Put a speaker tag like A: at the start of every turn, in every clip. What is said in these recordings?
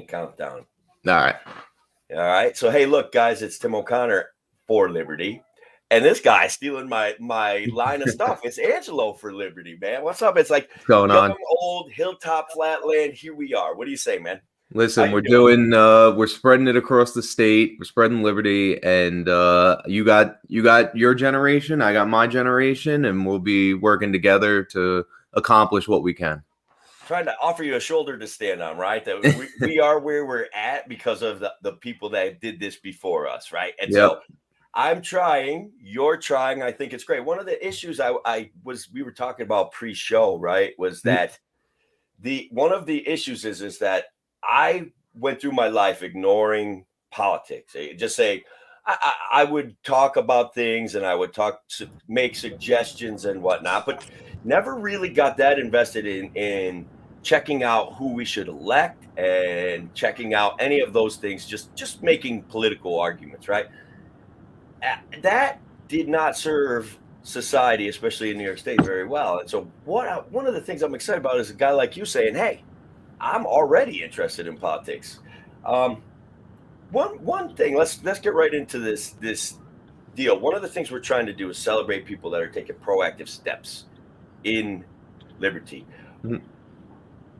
A: Countdown.
B: All right.
A: All right. So hey, look, guys, it's Tim O'Connor for Liberty. And this guy stealing my line of stuff. It's Angelo for Liberty, man. What's up? It's like
B: What's going
A: young,
B: on?
A: old, hilltop, flatland. Here we are. What do you say, man?
B: Listen, we're spreading it across the state. We're spreading liberty, and you got your generation, I got my generation, and we'll be working together to accomplish what we can.
A: Trying to offer you a shoulder to stand on, right? That we are where we're at because of the people that did this before us, right? And so I'm trying, you're trying. I think it's great. One of the issues we were talking about pre-show, right, was that one of the issues is that I went through my life ignoring politics. Just say I would talk about things and I would make suggestions and whatnot, but never really got that invested in checking out who we should elect and checking out any of those things. Just making political arguments, right? That did not serve society, especially in New York State, very well. And so one of the things I'm excited about is a guy like you saying, hey, I'm already interested in politics. One thing, let's get right into this deal. One of the things we're trying to do is celebrate people that are taking proactive steps in liberty. Mm-hmm.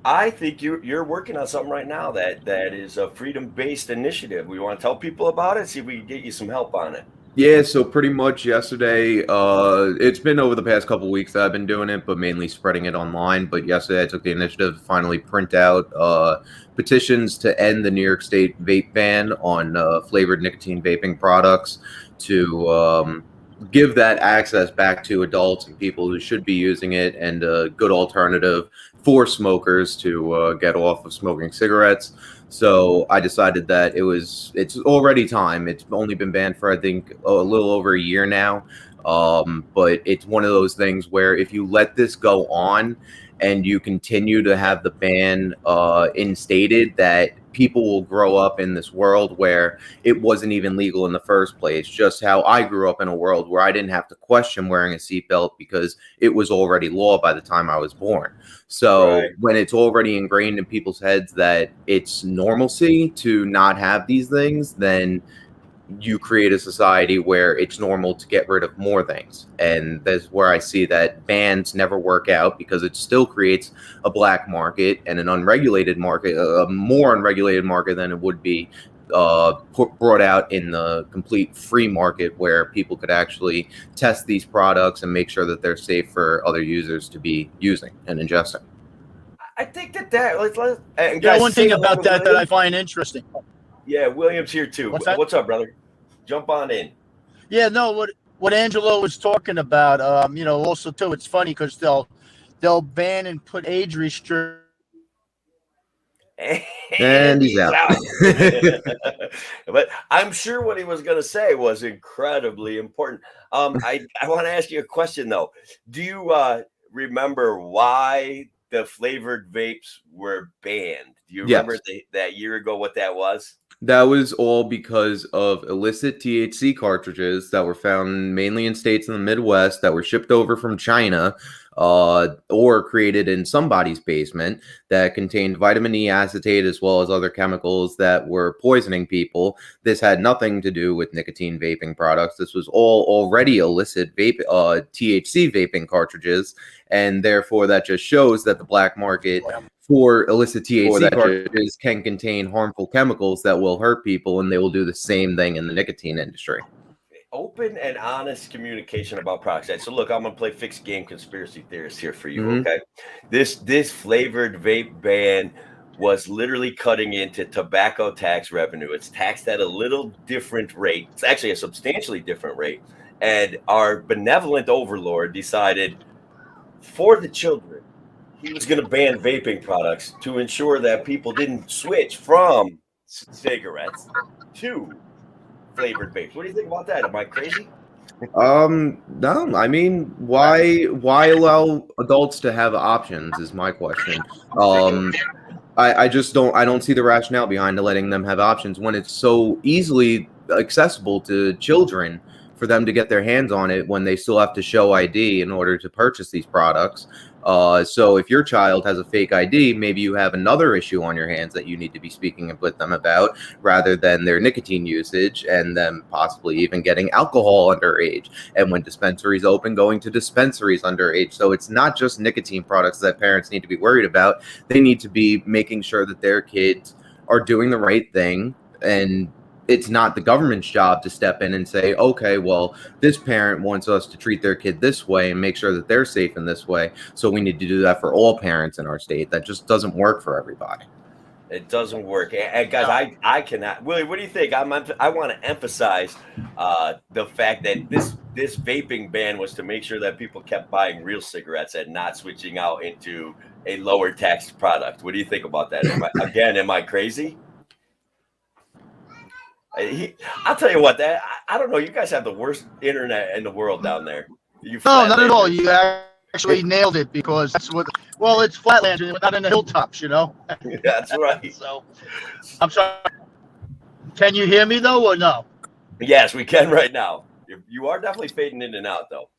A: I think you're working on something right now that is a freedom-based initiative. We want to tell people about it, see if we can get you some help on it.
B: Yeah, so pretty much yesterday, it's been over the past couple of weeks that I've been doing it, but mainly spreading it online. But yesterday I took the initiative to finally print out petitions to end the New York State vape ban on flavored nicotine vaping products to give that access back to adults and people who should be using it, and a good alternative for smokers to get off of smoking cigarettes. So I decided that it's already time. It's only been banned for, I think, a little over a year now. But it's one of those things where if you let this go on and you continue to have the ban instated, that people will grow up in this world where it wasn't even legal in the first place. Just how I grew up in a world where I didn't have to question wearing a seatbelt because it was already law by the time I was born. So when it's already ingrained in people's heads that it's normalcy to not have these things, then you create a society where it's normal to get rid of more things. And that's where I see that bans never work out, because it still creates a black market and an unregulated market, a more unregulated market than it would be brought out in the complete free market, where people could actually test these products and make sure that they're safe for other users to be using and ingesting.
A: I think
C: one thing about that I find interesting.
A: Yeah, William's here too. What's up, brother? Jump on in.
C: Yeah, no, what Angelo was talking about, also too, it's funny because they'll ban and put age restrictions.
B: And he's out.
A: But I'm sure what he was going to say was incredibly important. I want to ask you a question though. Do you remember why the flavored vapes were banned? Do you remember that year ago what that was?
B: That was all because of illicit THC cartridges that were found mainly in states in the Midwest that were shipped over from China or created in somebody's basement that contained vitamin E acetate as well as other chemicals that were poisoning people. This had nothing to do with nicotine vaping products. This was all already illicit THC vaping cartridges, and therefore that just shows that the black market for illicit THC cartridges can contain harmful chemicals that will hurt people, and they will do the same thing in the nicotine industry.
A: Open and honest communication about products. So look, I'm going to play fixed game conspiracy theorist here for you, okay? This flavored vape ban was literally cutting into tobacco tax revenue. It's taxed at a little different rate. It's actually a substantially different rate. And our benevolent overlord decided for the children, he was going to ban vaping products to ensure that people didn't switch from cigarettes to flavored vapes. What do you think about that? Am I crazy?
B: No. I mean, why allow adults to have options is my question. I don't see the rationale behind letting them have options when it's so easily accessible to children for them to get their hands on it when they still have to show ID in order to purchase these products. So if your child has a fake ID, maybe you have another issue on your hands that you need to be speaking with them about, rather than their nicotine usage and them possibly even getting alcohol underage. And when dispensaries open, going to dispensaries underage. So it's not just nicotine products that parents need to be worried about. They need to be making sure that their kids are doing the right thing, and it's not the government's job to step in and say, okay, well, this parent wants us to treat their kid this way and make sure that they're safe in this way, so we need to do that for all parents in our state. That just doesn't work for everybody.
A: It doesn't work. And guys, I cannot. Willie, what do you think? I want to emphasize the fact that this vaping ban was to make sure that people kept buying real cigarettes and not switching out into a lower tax product. What do you think about that? Am I crazy? I'll tell you what, I don't know. You guys have the worst internet in the world down there.
C: No, not at all. You actually nailed it, because that's what. Well, it's flatlands, and we're not in the hilltops, you know.
A: That's right.
C: So, I'm sorry. Can you hear me though, or no?
A: Yes, we can right now. You are definitely fading in and out, though.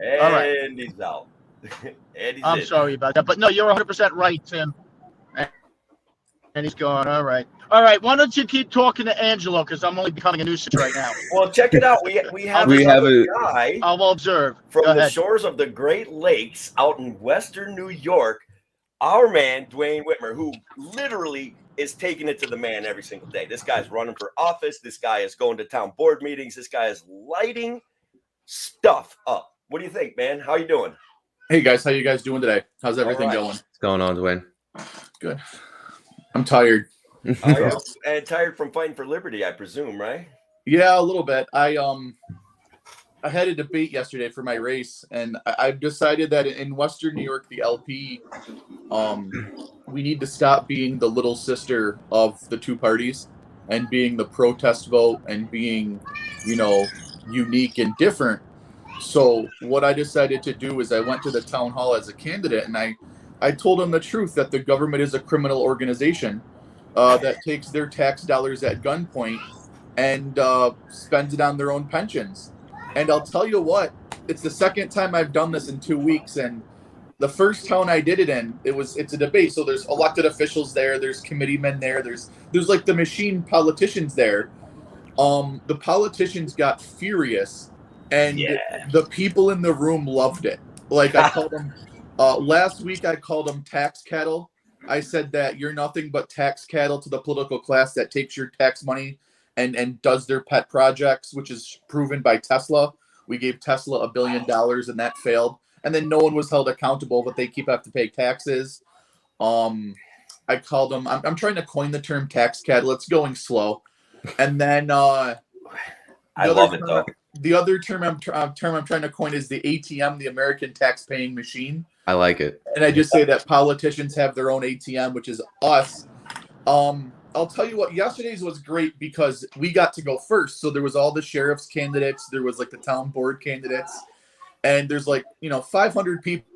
A: And
C: all right.
A: He's out. And he's
C: I'm
A: in.
C: sorry about that, but no, you're 100% right, Tim. And he's gone. All right. All right. Why don't you keep talking to Angelo, because I'm only becoming a nuisance right now.
A: Well, check it out. We have a guy
C: I'll observe.
A: from the shores of the Great Lakes out in Western New York. Our man, Duane Whitmer, who literally is taking it to the man every single day. This guy's running for office. This guy is going to town board meetings. This guy is lighting stuff up. What do you think, man? How you doing?
D: Hey, guys. How you guys doing today? How's everything going?
B: What's going on, Duane?
D: Good. I'm tired.
A: And tired from fighting for liberty, I presume, right?
D: Yeah, a little bit. I had a debate yesterday for my race, and I've decided that in Western New York, the LP, we need to stop being the little sister of the two parties and being the protest vote and being, unique and different. So what I decided to do is I went to the town hall as a candidate, and I told them the truth, that the government is a criminal organization that takes their tax dollars at gunpoint and spends it on their own pensions. And I'll tell you what, it's the second time I've done this in 2 weeks. And the first town I did it in, it's a debate. So there's elected officials there, there's committeemen there, there's like the machine politicians there. The politicians got furious, and the people in the room loved it. Like, I called them last week, I called them tax cattle. I said that you're nothing but tax cattle to the political class that takes your tax money and does their pet projects, which is proven by Tesla. We gave Tesla $1 billion and that failed. And then no one was held accountable, but they have to pay taxes. I called them, I'm trying to coin the term tax cattle. It's going slow. And then I love it though. The other term I'm trying to coin is the ATM, the American tax paying machine.
B: I like it.
D: And I just say that politicians have their own ATM, which is us. I'll tell you what, yesterday's was great because we got to go first. So there was all the sheriff's candidates. There was like the town board candidates. And there's 500 people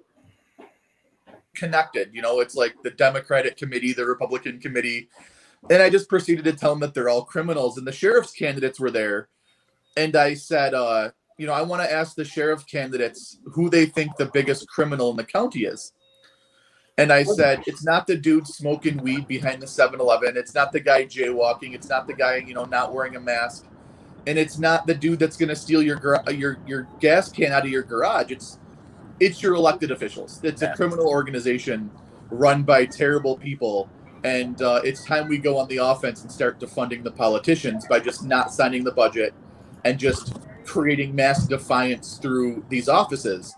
D: connected. It's like the Democratic committee, the Republican committee. And I just proceeded to tell them that they're all criminals. And the sheriff's candidates were there. And I said, I want to ask the sheriff candidates who they think the biggest criminal in the county is. And I said, it's not the dude smoking weed behind the 7-Eleven. It's not the guy jaywalking. It's not the guy, not wearing a mask. And it's not the dude that's going to steal your gas can out of your garage. It's your elected officials. It's a criminal organization run by terrible people. And it's time we go on the offense and start defunding the politicians by just not signing the budget and just creating mass defiance through these offices.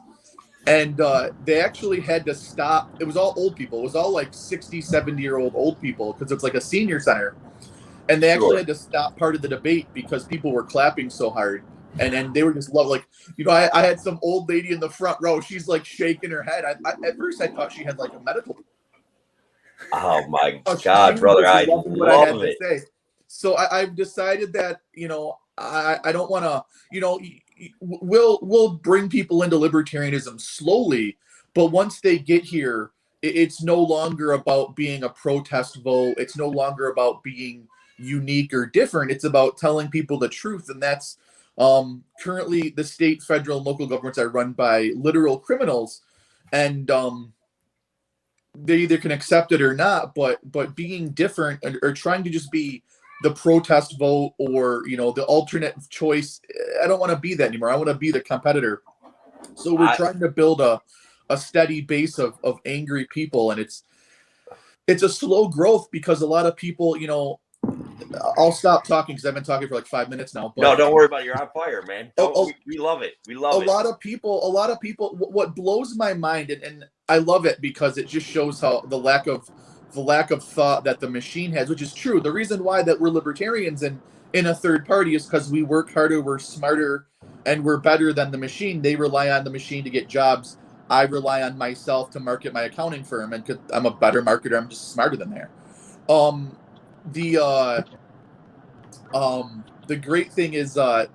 D: And they actually had to stop. It was all old people. It was all like 60, 70-year-old old people because it's like a senior center. And they actually had to stop part of the debate because people were clapping so hard. And they were just I had some old lady in the front row. She's like shaking her head. At first I thought she had like a medical.
A: Oh my God, brother. I love it.
D: Say. So I've decided that, I don't want to, we'll bring people into libertarianism slowly, but once they get here, it's no longer about being a protest vote. It's no longer about being, unique or different. It's about telling people the truth, and that's currently the state, federal, and local governments are run by literal criminals, and they either can accept it or not. But being different or trying to just be the protest vote or the alternate choice, I don't want to be that anymore. I want to be the competitor. So we're trying to build a steady base of angry people, and it's a slow growth because a lot of people, I'll stop talking because I've been talking for like 5 minutes now. But
A: no, don't worry about it. You're on fire, man. We love it. We love it.
D: A lot of people, what blows my mind, and I love it because it just shows how the lack of thought that the machine has, which is true. The reason why that we're libertarians in a third party is because we work harder, we're smarter, and we're better than the machine. They rely on the machine to get jobs. I rely on myself to market my accounting firm, and 'cause I'm a better marketer, I'm just smarter than they are. The great thing is I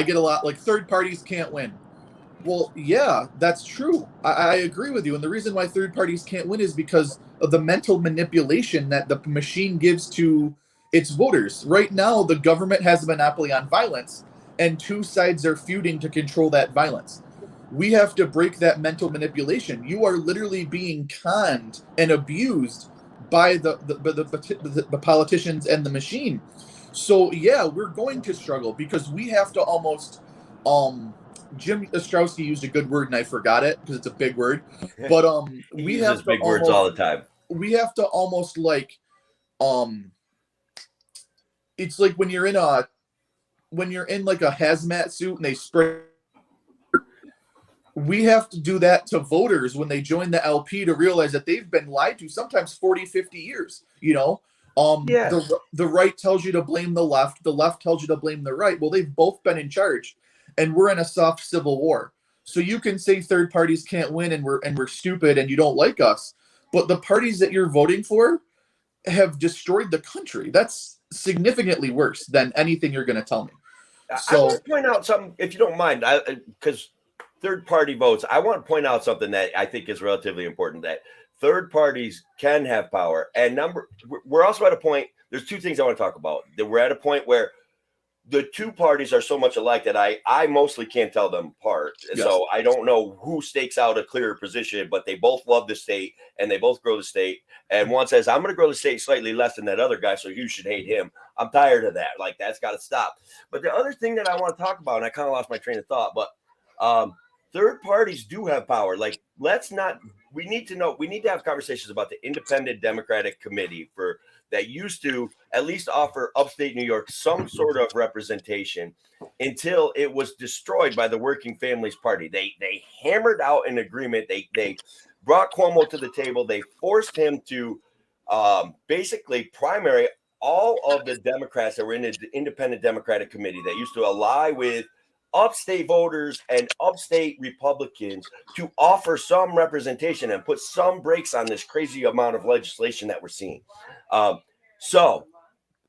D: get a lot like third parties can't win. Well, yeah, that's true. I agree with you. And the reason why third parties can't win is because of the mental manipulation that the machine gives to its voters. Right now, the government has a monopoly on violence, and two sides are feuding to control that violence. We have to break that mental manipulation. You are literally being conned and abused by the politicians and the machine. So yeah, we're going to struggle because we have to almost Jim Ostrowski used a good word and I forgot it because it's a big word. But we have to
A: big words all the time.
D: We have to almost like it's like when you're in like a hazmat suit and they spray. We have to do that to voters when they join the LP to realize that they've been lied to sometimes 40, 50 years, The right tells you to blame the left tells you to blame the right. Well, they've both been in charge, and we're in a soft civil war. So you can say third parties can't win and we're stupid and you don't like us, but the parties that you're voting for have destroyed the country. That's significantly worse than anything you're going to tell me.
A: So, I want to point out something, if you don't mind, because third-party votes, I want to point out something that I think is relatively important, that third parties can have power. And we're also at a point, there's two things I want to talk about. That we're at a point where the two parties are so much alike that I mostly can't tell them apart. Yes. So I don't know who stakes out a clearer position, but they both love the state and they both grow the state. And one says, I'm going to grow the state slightly less than that other guy, so you should hate him. I'm tired of that. Like, that's got to stop. But the other thing that I want to talk about, and I kind of lost my train of thought, but third parties do have power. Like, we need to have conversations about the Independent Democratic Committee that used to at least offer upstate New York some sort of representation until it was destroyed by the Working Families Party. They hammered out an agreement. They brought Cuomo to the table. They forced him to basically primary all of the Democrats that were in the Independent Democratic Committee that used to ally with upstate voters and upstate Republicans to offer some representation and put some brakes on this crazy amount of legislation that we're seeing. So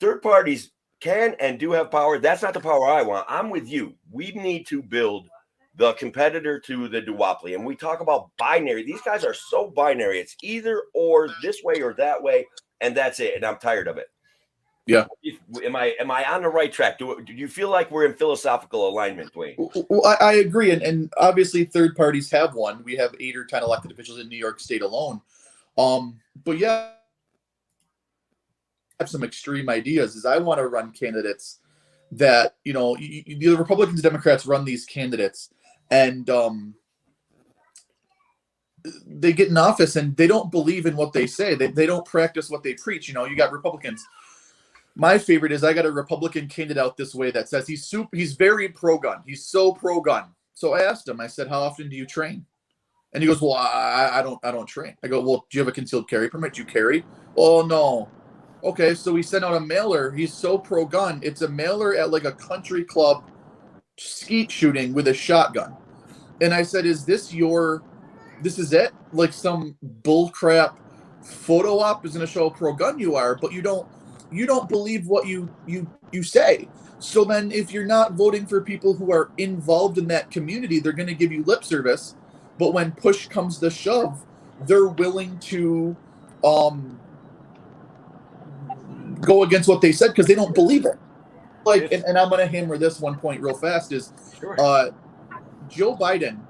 A: third parties can and do have power. That's not the power I want. I'm with you. We need to build the competitor to the duopoly. And we talk about binary. These guys are so binary. It's either or, this way or that way, and that's it. And I'm tired of it.
D: Yeah.
A: Am I on the right track? Do you feel like we're in philosophical alignment, Duane?
D: Well, I agree. And obviously third parties have one. We have 8 or 10 elected officials in New York State alone. But yeah, I have some extreme ideas. Is I want to run candidates that, the Republicans, Democrats run these candidates and they get in office and they don't believe in what they say. They don't practice what they preach. You got Republicans. My favorite is I got a Republican candidate out this way that says he's very pro-gun. He's so pro-gun. So I asked him, I said, how often do you train? And he goes, well, I don't train. I go, well, do you have a concealed carry permit? Do you carry? Oh, no. Okay, so we sent out a mailer. He's so pro-gun. It's a mailer at like a country club skeet shooting with a shotgun. And I said, this is it? Like some bullcrap photo op is going to show how pro-gun you are, but you don't believe what you say. So then if you're not voting for people who are involved in that community, they're going to give you lip service. But when push comes to shove, they're willing to go against what they said because they don't believe it. Like, and I'm going to hammer this one point real fast is Joe Biden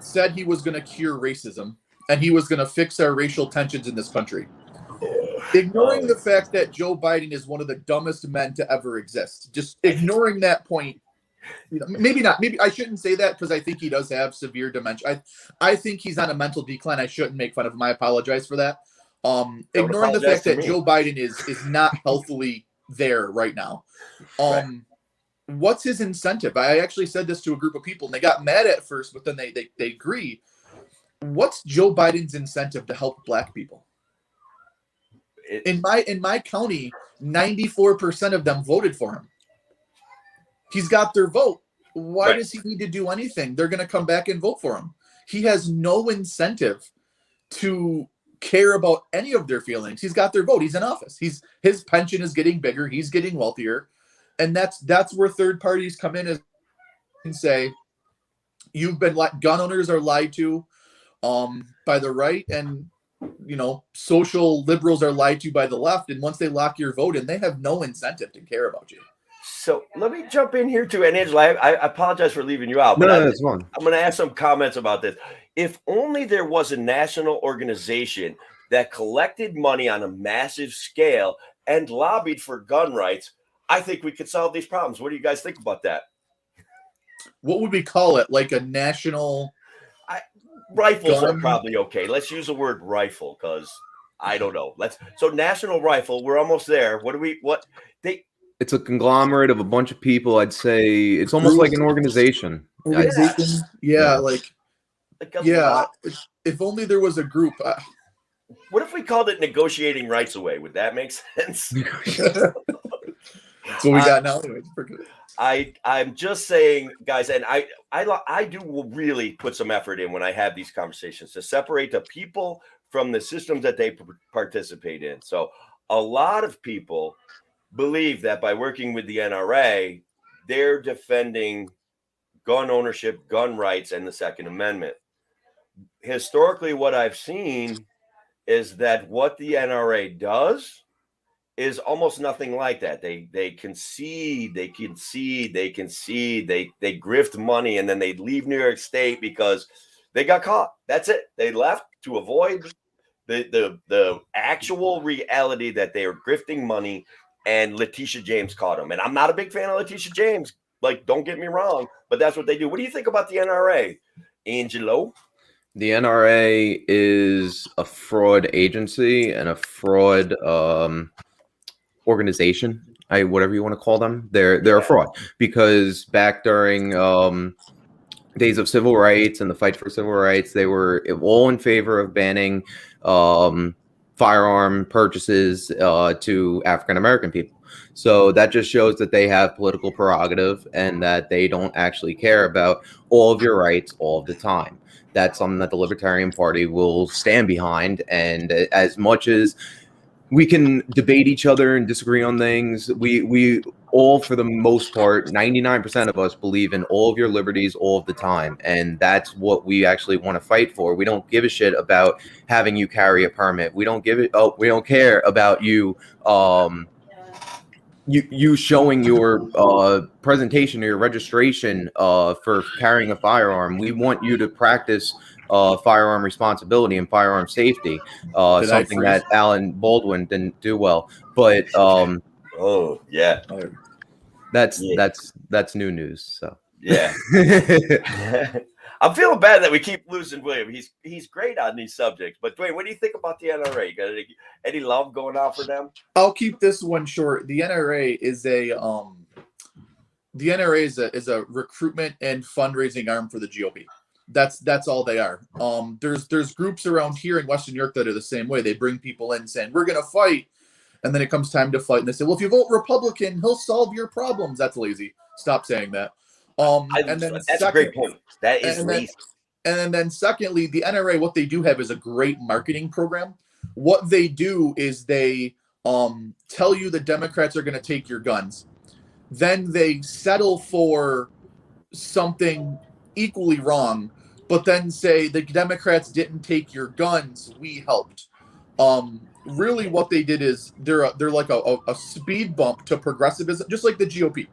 D: said he was going to cure racism and he was going to fix our racial tensions in this country. Ignoring the fact that Joe Biden is one of the dumbest men to ever exist. Just ignoring that point. You know, maybe not. Maybe I shouldn't say that because I think he does have severe dementia. I think he's on a mental decline. I shouldn't make fun of him. I apologize for that. Ignoring the fact that Joe Biden is not healthily there right now. What's his incentive? I actually said this to a group of people and they got mad at first, but then they agree. What's Joe Biden's incentive to help black people? In my county, 94% of them voted for him. He's got their vote. Why does he need to do anything? They're going to come back and vote for him. He has no incentive to care about any of their feelings. He's got their vote. He's in office. His pension is getting bigger. He's getting wealthier. And that's where third parties come in and say, you've been gun owners are lied to by the right, and social liberals are lied to by the left. And once they lock your vote in, they have no incentive to care about you.
A: So let me jump in here too. And Angelo, I apologize for leaving you out, but
B: that's fine.
A: I'm going to ask some comments about this. If only there was a national organization that collected money on a massive scale and lobbied for gun rights, I think we could solve these problems. What do you guys think about that?
D: What would we call it? Like a national...
A: Rifles are probably okay. Let's use the word rifle because I don't know. So national rifle, we're almost there.
B: It's a conglomerate of a bunch of people. I'd say it's almost like an organization.
D: Yeah. If only there was a group.
A: What if we called it negotiating rights away? Would that make sense?
D: That's what we got now.
A: I'm just saying, guys, and I do really put some effort in when I have these conversations to separate the people from the systems that they participate in. So a lot of people believe that by working with the NRA, they're defending gun ownership, gun rights, and the Second Amendment. Historically, what I've seen is that what the NRA does is almost nothing like that. They concede, they grift money, and then they leave New York State because they got caught. That's it. They left to avoid the actual reality that they are grifting money, and Letitia James caught them. And I'm not a big fan of Letitia James. Like, don't get me wrong, but that's what they do. What do you think about the NRA, Angelo?
B: The NRA is a fraud agency and a fraud organization, whatever you want to call them. They're a fraud because back during days of civil rights and the fight for civil rights, they were all in favor of banning firearm purchases to African American people. So that just shows that they have political prerogative and that they don't actually care about all of your rights all of the time. That's something that the Libertarian Party will stand behind. And as much as we can debate each other and disagree on things, we all, for the most part, 99% of us believe in all of your liberties all of the time. And that's what we actually want to fight for. We don't give a shit about having you carry a permit. We don't care about you you showing your presentation or your registration for carrying a firearm. We want you to practice firearm responsibility and firearm safety, something that Alan Baldwin didn't do well. But that's new news. So
A: yeah. I'm feeling bad that we keep losing William. He's great on these subjects. But Duane, what do you think about the NRA? You got any love going on for them?
D: I'll keep this one short. The NRA is a recruitment and fundraising arm for the GOP. That's all they are. There's groups around here in Western New York that are the same way. They bring people in saying, we're gonna fight, and then it comes time to fight, and they say, well, if you vote Republican, he'll solve your problems. That's lazy. Stop saying that.
A: That's a great point. That is lazy.
D: And then secondly, the NRA, what they do have is a great marketing program. What they do is they tell you the Democrats are going to take your guns. Then they settle for something equally wrong, but then say the Democrats didn't take your guns, we helped. really what they did is they're like a speed bump to progressivism, just like the GOP.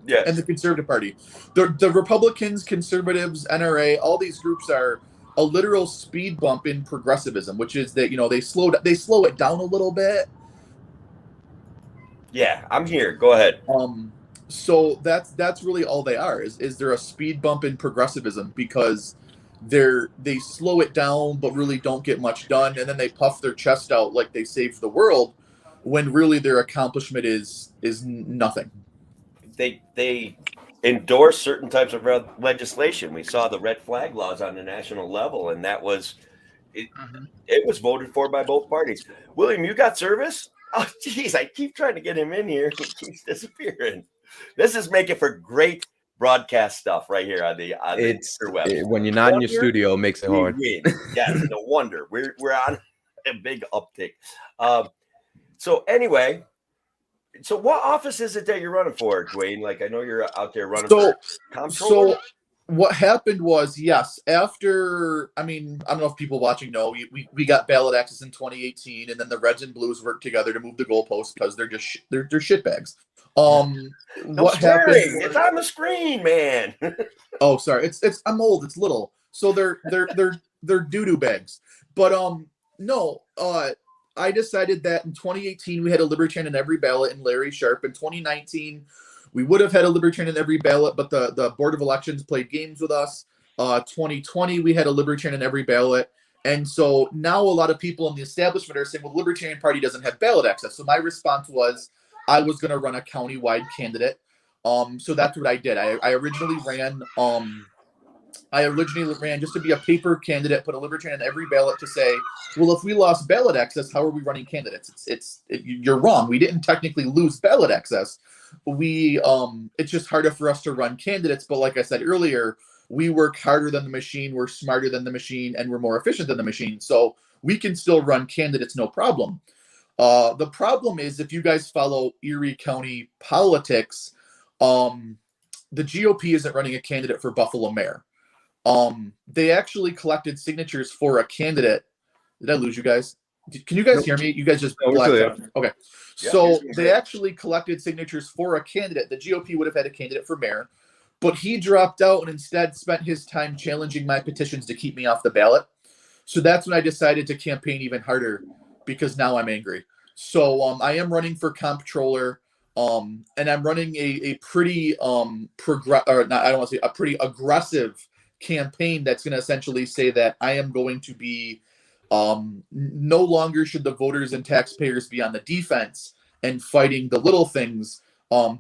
A: Yes.
D: And the Conservative Party. The Republicans, Conservatives, NRA, all these groups are a literal speed bump in progressivism, which is that, they slow it down a little bit.
A: Yeah, I'm here. Go ahead.
D: So that's really all they are. Is there a speed bump in progressivism, because they slow it down but really don't get much done, and then they puff their chest out like they saved the world, when really their accomplishment is nothing.
A: They endorse certain types of legislation. We saw the red flag laws on the national level, and that was it. It was voted for by both parties. William, you got service? Oh, geez, I keep trying to get him in here. He keeps disappearing. This is making for great broadcast stuff right here on the interweb.
B: When you're not in your studio, it makes it hard.
A: Yes, no wonder we're on a big uptick. So anyway. So what office is it that you're running for, Duane? Like, I know you're out there running for comptroller.
D: So what happened was, yes, after, I don't know if people watching know, we got ballot access in 2018, and then the Reds and Blues worked together to move the goalposts because they're just they're shitbags. What happened?
A: It's on the screen, man.
D: Oh, sorry. It's I'm old. It's little. So they're doo-doo bags. But no, I decided that in 2018 we had a Libertarian in every ballot in Larry Sharp. In 2019, we would have had a Libertarian in every ballot, but the Board of Elections played games with us. 2020, we had a Libertarian in every ballot. And so now a lot of people in the establishment are saying, well, the Libertarian Party doesn't have ballot access. So my response was, I was going to run a county-wide candidate. So that's what I did. I originally ran just to be a paper candidate, put a Libertarian in every ballot to say, well, if we lost ballot access, how are we running candidates? You're wrong. We didn't technically lose ballot access. It's just harder for us to run candidates. But like I said earlier, we work harder than the machine, we're smarter than the machine, and we're more efficient than the machine. So we can still run candidates, no problem. The problem is, if you guys follow Erie County politics, the GOP isn't running a candidate for Buffalo mayor. They actually collected signatures for a candidate. Did I lose you guys? Can you guys hear me? You guys just blacked out. Okay. So they actually collected signatures for a candidate. The GOP would have had a candidate for mayor, but he dropped out and instead spent his time challenging my petitions to keep me off the ballot. So that's when I decided to campaign even harder, because now I'm angry. So I am running for comptroller, and I'm running a pretty pretty aggressive campaign that's going to essentially say that I am going to be no longer should the voters and taxpayers be on the defense and fighting the little things.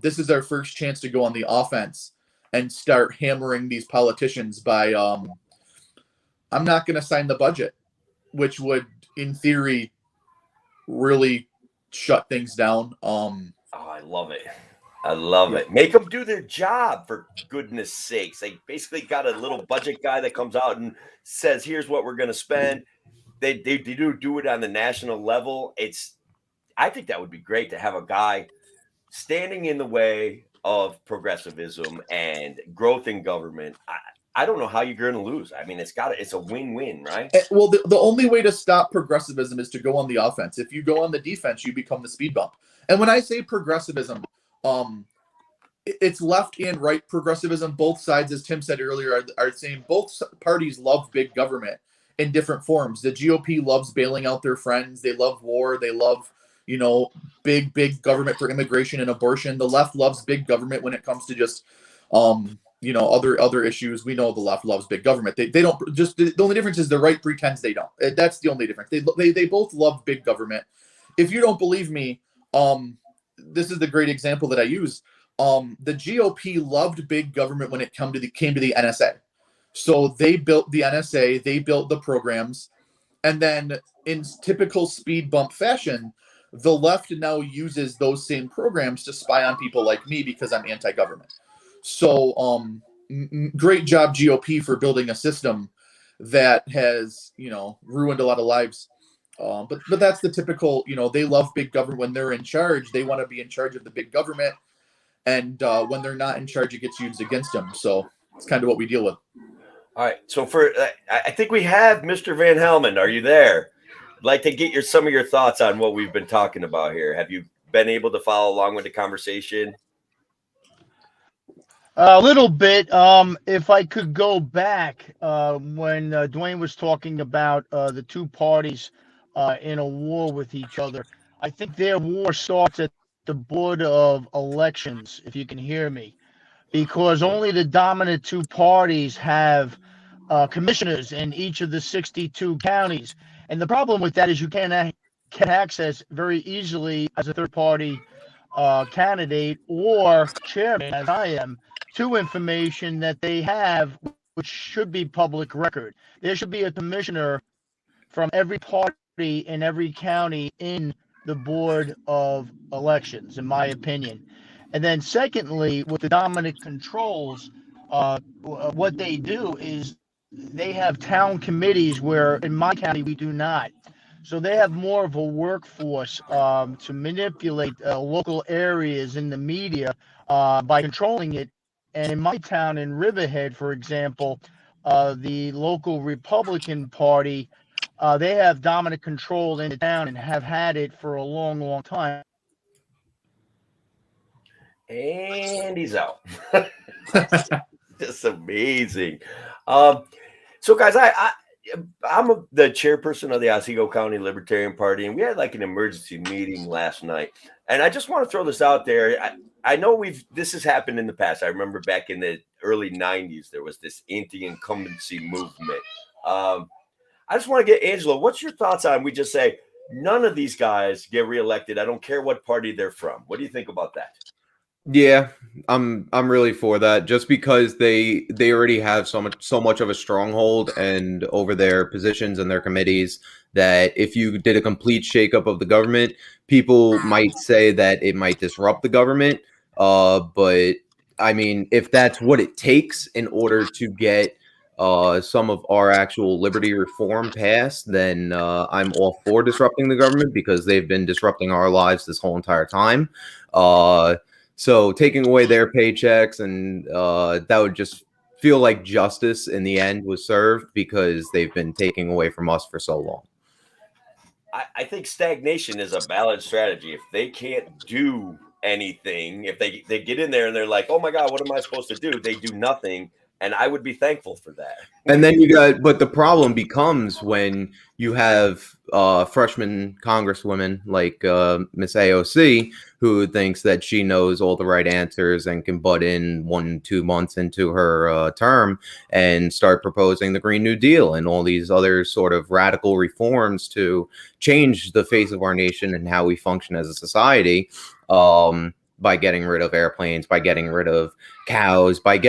D: This is our first chance to go on the offense and start hammering these politicians by I'm not going to sign the budget, which would, in theory, really shut things down.
A: I love it. I love it. Make them do their job, for goodness sakes. They basically got a little budget guy that comes out and says, here's what we're going to spend. They do it on the national level. I think that would be great to have a guy standing in the way of progressivism and growth in government. I don't know how you're going to lose. It's a win-win, right?
D: Well, the only way to stop progressivism is to go on the offense. If you go on the defense, you become the speed bump. And when I say progressivism, it's left and right progressivism. Both sides, as Tim said earlier, are saying both parties love big government in different forms. The GOP loves bailing out their friends. They love war. They love, big government for immigration and abortion. The left loves big government when it comes to just, other issues. We know the left loves big government. They don't just, the only difference is the right pretends they don't. That's the only difference. They both love big government. If you don't believe me, this is the great example that I use. The GOP loved big government when it came to the NSA. So they built the NSA, they built the programs, and then in typical speed bump fashion, the left now uses those same programs to spy on people like me because I'm anti-government. So great job, GOP, for building a system that has, ruined a lot of lives. But that's the typical, they love big government. When they're in charge, they want to be in charge of the big government. And when they're not in charge, it gets used against them. So it's kind of what we deal with.
A: All right. So I think we have Mr. Van Helmond. Are you there? like to get some of your thoughts on what we've been talking about here. Have you been able to follow along with the conversation?
C: A little bit. If I could go back when Duane was talking about the two parties in a war with each other, I think their war starts at the Board of Elections, if you can hear me, because only the dominant two parties have commissioners in each of the 62 counties. And the problem with that is you can access very easily as a third party candidate or chairman, as I am, to information that they have, which should be public record. There should be a commissioner from every party in every county in the Board of Elections, in my opinion. And then secondly, with the dominant controls, what they do is they have town committees where in my county we do not. So they have more of a workforce to manipulate local areas in the media by controlling it. And in my town, in Riverhead, for example, the local Republican Party, they have dominant control in the town and have had it for a long, long time.
A: And he's out. Just amazing. So, guys, I'm the chairperson of the Otsego County Libertarian Party, and we had like an emergency meeting last night. And I just want to throw this out there. I know this has happened in the past. I remember back in the early 90s, there was this anti-incumbency movement. I just want to get Angelo, what's your thoughts on we just say none of these guys get reelected? I don't care what party they're from. What do you think about that?
B: Yeah, I'm really for that, just because they already have so much of a stronghold and over their positions and their committees that if you did a complete shakeup of the government, people might say that it might disrupt the government. But I mean, if that's what it takes in order to get some of our actual liberty reform passed, then I'm all for disrupting the government, because they've been disrupting our lives this whole entire time. So taking away their paychecks, and that would just feel like justice in the end was served, because they've been taking away from us for so long.
A: I think stagnation is a valid strategy. If they can't do anything, if they get in there and they're like, oh my God, what am I supposed to do? They do nothing. And I would be thankful for that.
B: And then but the problem becomes when you have freshman congresswomen like Miss AOC, who thinks that she knows all the right answers and can butt in 1-2 months into her term and start proposing the Green New Deal and all these other sort of radical reforms to change the face of our nation and how we function as a society. By getting rid of airplanes, by getting rid of cows, if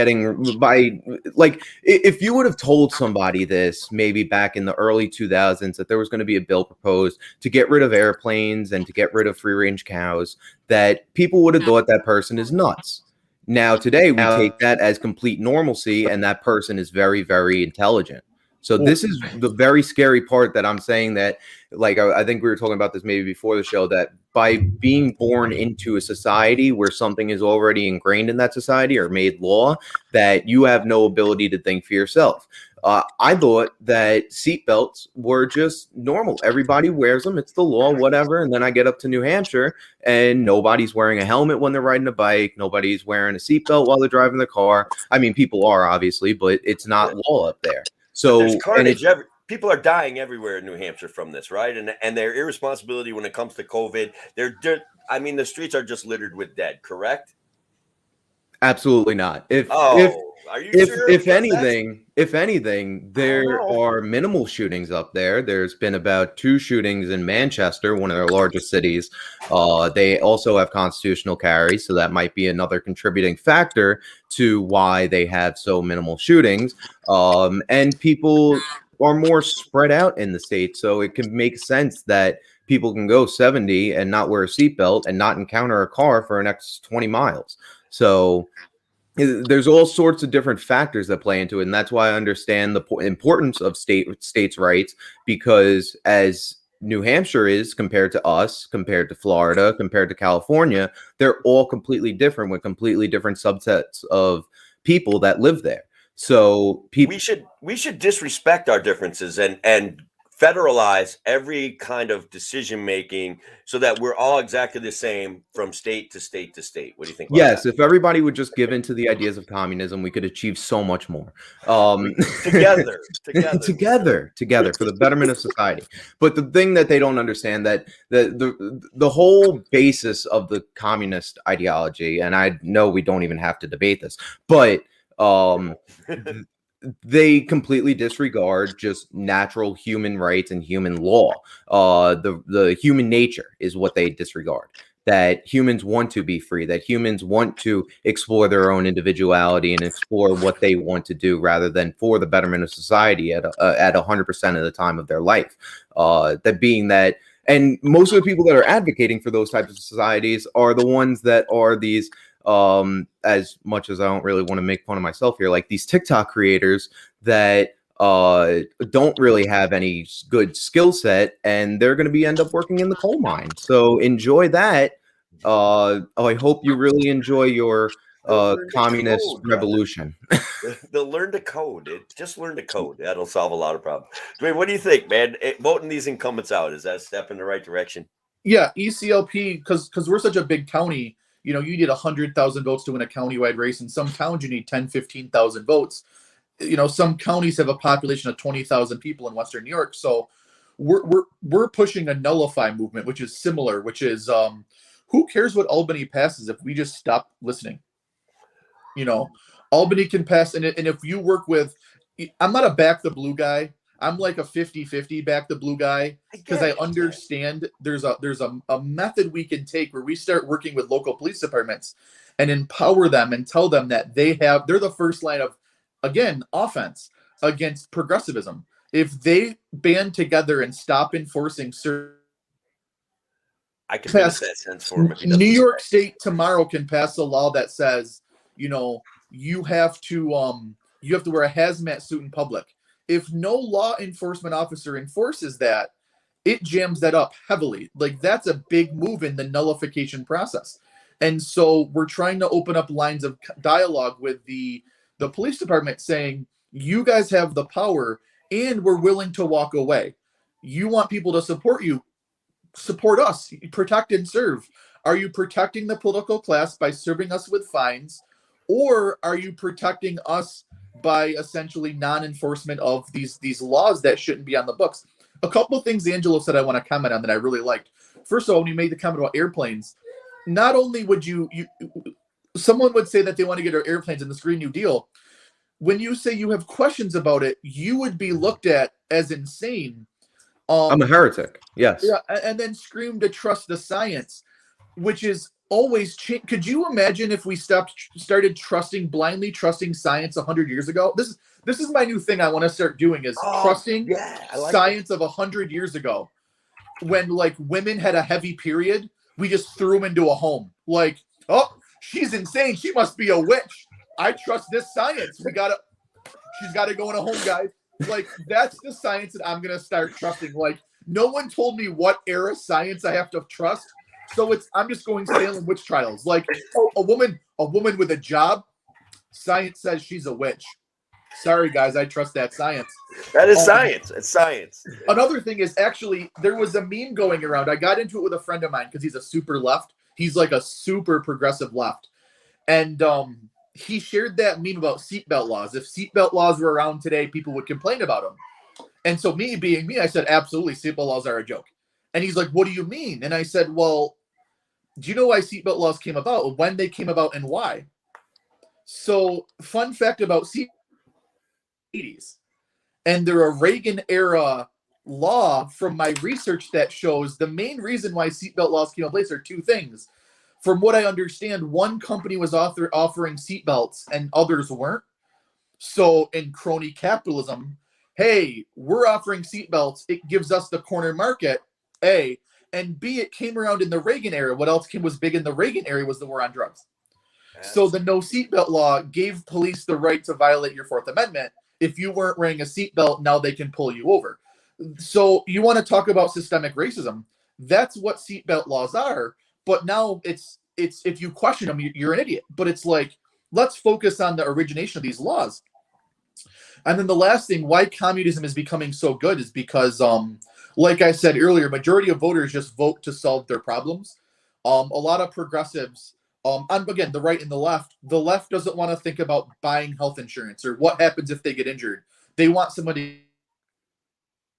B: you would have told somebody this maybe back in the early 2000s that there was going to be a bill proposed to get rid of airplanes and to get rid of free range cows, that people would have thought that person is nuts. Now today we take that as complete normalcy, and that person is very, very intelligent. So this is the very scary part that I'm saying that, like, I think we were talking about this maybe before the show, that by being born into a society where something is already ingrained in that society or made law, that you have no ability to think for yourself. I thought that seatbelts were just normal. Everybody wears them. It's the law, whatever. And then I get up to New Hampshire and nobody's wearing a helmet when they're riding a bike. Nobody's wearing a seatbelt while they're driving the car. I mean, people are obviously, but it's not law up there. So
A: there's carnage. People are dying everywhere in New Hampshire from this, right? And their irresponsibility when it comes to COVID, the streets are just littered with dead, correct?
B: Absolutely not.
A: Are you sure?
B: If anything, there are minimal shootings up there. There's been about 2 shootings in Manchester, one of their largest cities. They also have constitutional carry, so that might be another contributing factor to why they have so minimal shootings. And people are more spread out in the state, so it can make sense that people can go 70 and not wear a seatbelt and not encounter a car for the next 20 miles. So there's all sorts of different factors that play into it, and that's why I understand the importance of states' rights, because as New Hampshire is compared to us, compared to Florida, compared to California, they're all completely different with completely different subsets of people that live there. So
A: we should disrespect our differences and federalize every kind of decision making so that we're all exactly the same from state to state to state. What do you think about
B: Yes,
A: that?
B: if everybody would just give in to the ideas of communism, we could achieve so much more.
A: Together
B: together for the betterment of society. But the thing that they don't understand, that the whole basis of the communist ideology, and I know we don't even have to debate this, but they completely disregard just natural human rights and human law. The human nature is what they disregard. That humans want to be free, that humans want to explore their own individuality and explore what they want to do rather than for the betterment of society at 100% of the time of their life. That being that, and most of the people that are advocating for those types of societies are the ones that are these, as much as I don't really want to make fun of myself here, like these TikTok creators that don't really have any good skill set, and they're going to end up working in the coal mine. So enjoy that. I hope you really enjoy your communist revolution.
A: They'll learn to code. Just learn to code. That'll solve a lot of problems. Dwayne, what do you think, man? Voting these incumbents out, is that a step in the right direction?
D: Yeah, ECLP, because we're such a big county, you need 100,000 votes to win a countywide race. In some towns, you need 10, 15,000 votes. Some counties have a population of 20,000 people in Western New York. So we're pushing a nullify movement, which is similar, which is who cares what Albany passes if we just stop listening? Albany can pass. And if you work with, I'm not a back the blue guy. I'm like a 50-50 back the blue guy, because I understand there's a method we can take where we start working with local police departments and empower them and tell them that they're the first line of, again, offense against progressivism. If they band together and stop enforcing certain,
A: I can pass that sense for him.
D: New York State tomorrow can pass a law that says, you have to wear a hazmat suit in public. If no law enforcement officer enforces that, it jams that up heavily. Like, that's a big move in the nullification process. And so we're trying to open up lines of dialogue with the police department saying, you guys have the power and we're willing to walk away. You want people to support you. Support us. Protect and serve. Are you protecting the political class by serving us with fines? Or are you protecting us by essentially non-enforcement of these laws that shouldn't be on the books? A couple of things Angelo said I want to comment on that I really liked. First of all, when you made the comment about airplanes, not only would someone would say that they want to get our airplanes in this Green New Deal. When you say you have questions about it, you would be looked at as insane.
B: I'm a heretic. Yes.
D: Yeah, and then scream to trust the science, which is always change. Could you imagine if we started blindly trusting science 100 years ago? This is my new thing I want to start doing, is trusting science of 100 years ago, when like women had a heavy period, we just threw them into a home. Like, oh, she's insane, she must be a witch. I trust this science. She's got to go in a home, guys. Like, that's the science that I'm gonna start trusting. Like, no one told me what era science I have to trust. So I'm just going Salem witch trials. Like, a woman with a job, science says she's a witch. Sorry, guys, I trust that science.
A: That is science. It's science.
D: Another thing is, actually, there was a meme going around. I got into it with a friend of mine because he's a super left. He's like a super progressive left. And he shared that meme about seatbelt laws. If seatbelt laws were around today, people would complain about them. And so me being me, I said, absolutely, seatbelt laws are a joke. And he's like, what do you mean? And I said, well, do you know why seatbelt laws came about, when they came about, and why? So, fun fact about seatbelt 80s. And they're a Reagan era law from my research that shows the main reason why seatbelt laws came in place are two things. From what I understand, one company was offering seatbelts and others weren't. So in crony capitalism, hey, we're offering seatbelts. It gives us the corner market, A. And B, it came around in the Reagan era. What else was big in the Reagan era was the war on drugs. So the no seatbelt law gave police the right to violate your Fourth Amendment. If you weren't wearing a seatbelt, now they can pull you over. So you want to talk about systemic racism. That's what seatbelt laws are. But now it's if you question them, you're an idiot. But it's like, let's focus on the origination of these laws. And then the last thing, why communism is becoming so good is because, like I said earlier, majority of voters just vote to solve their problems. A lot of progressives, and again, the right and the left doesn't want to think about buying health insurance or what happens if they get injured. They want somebody,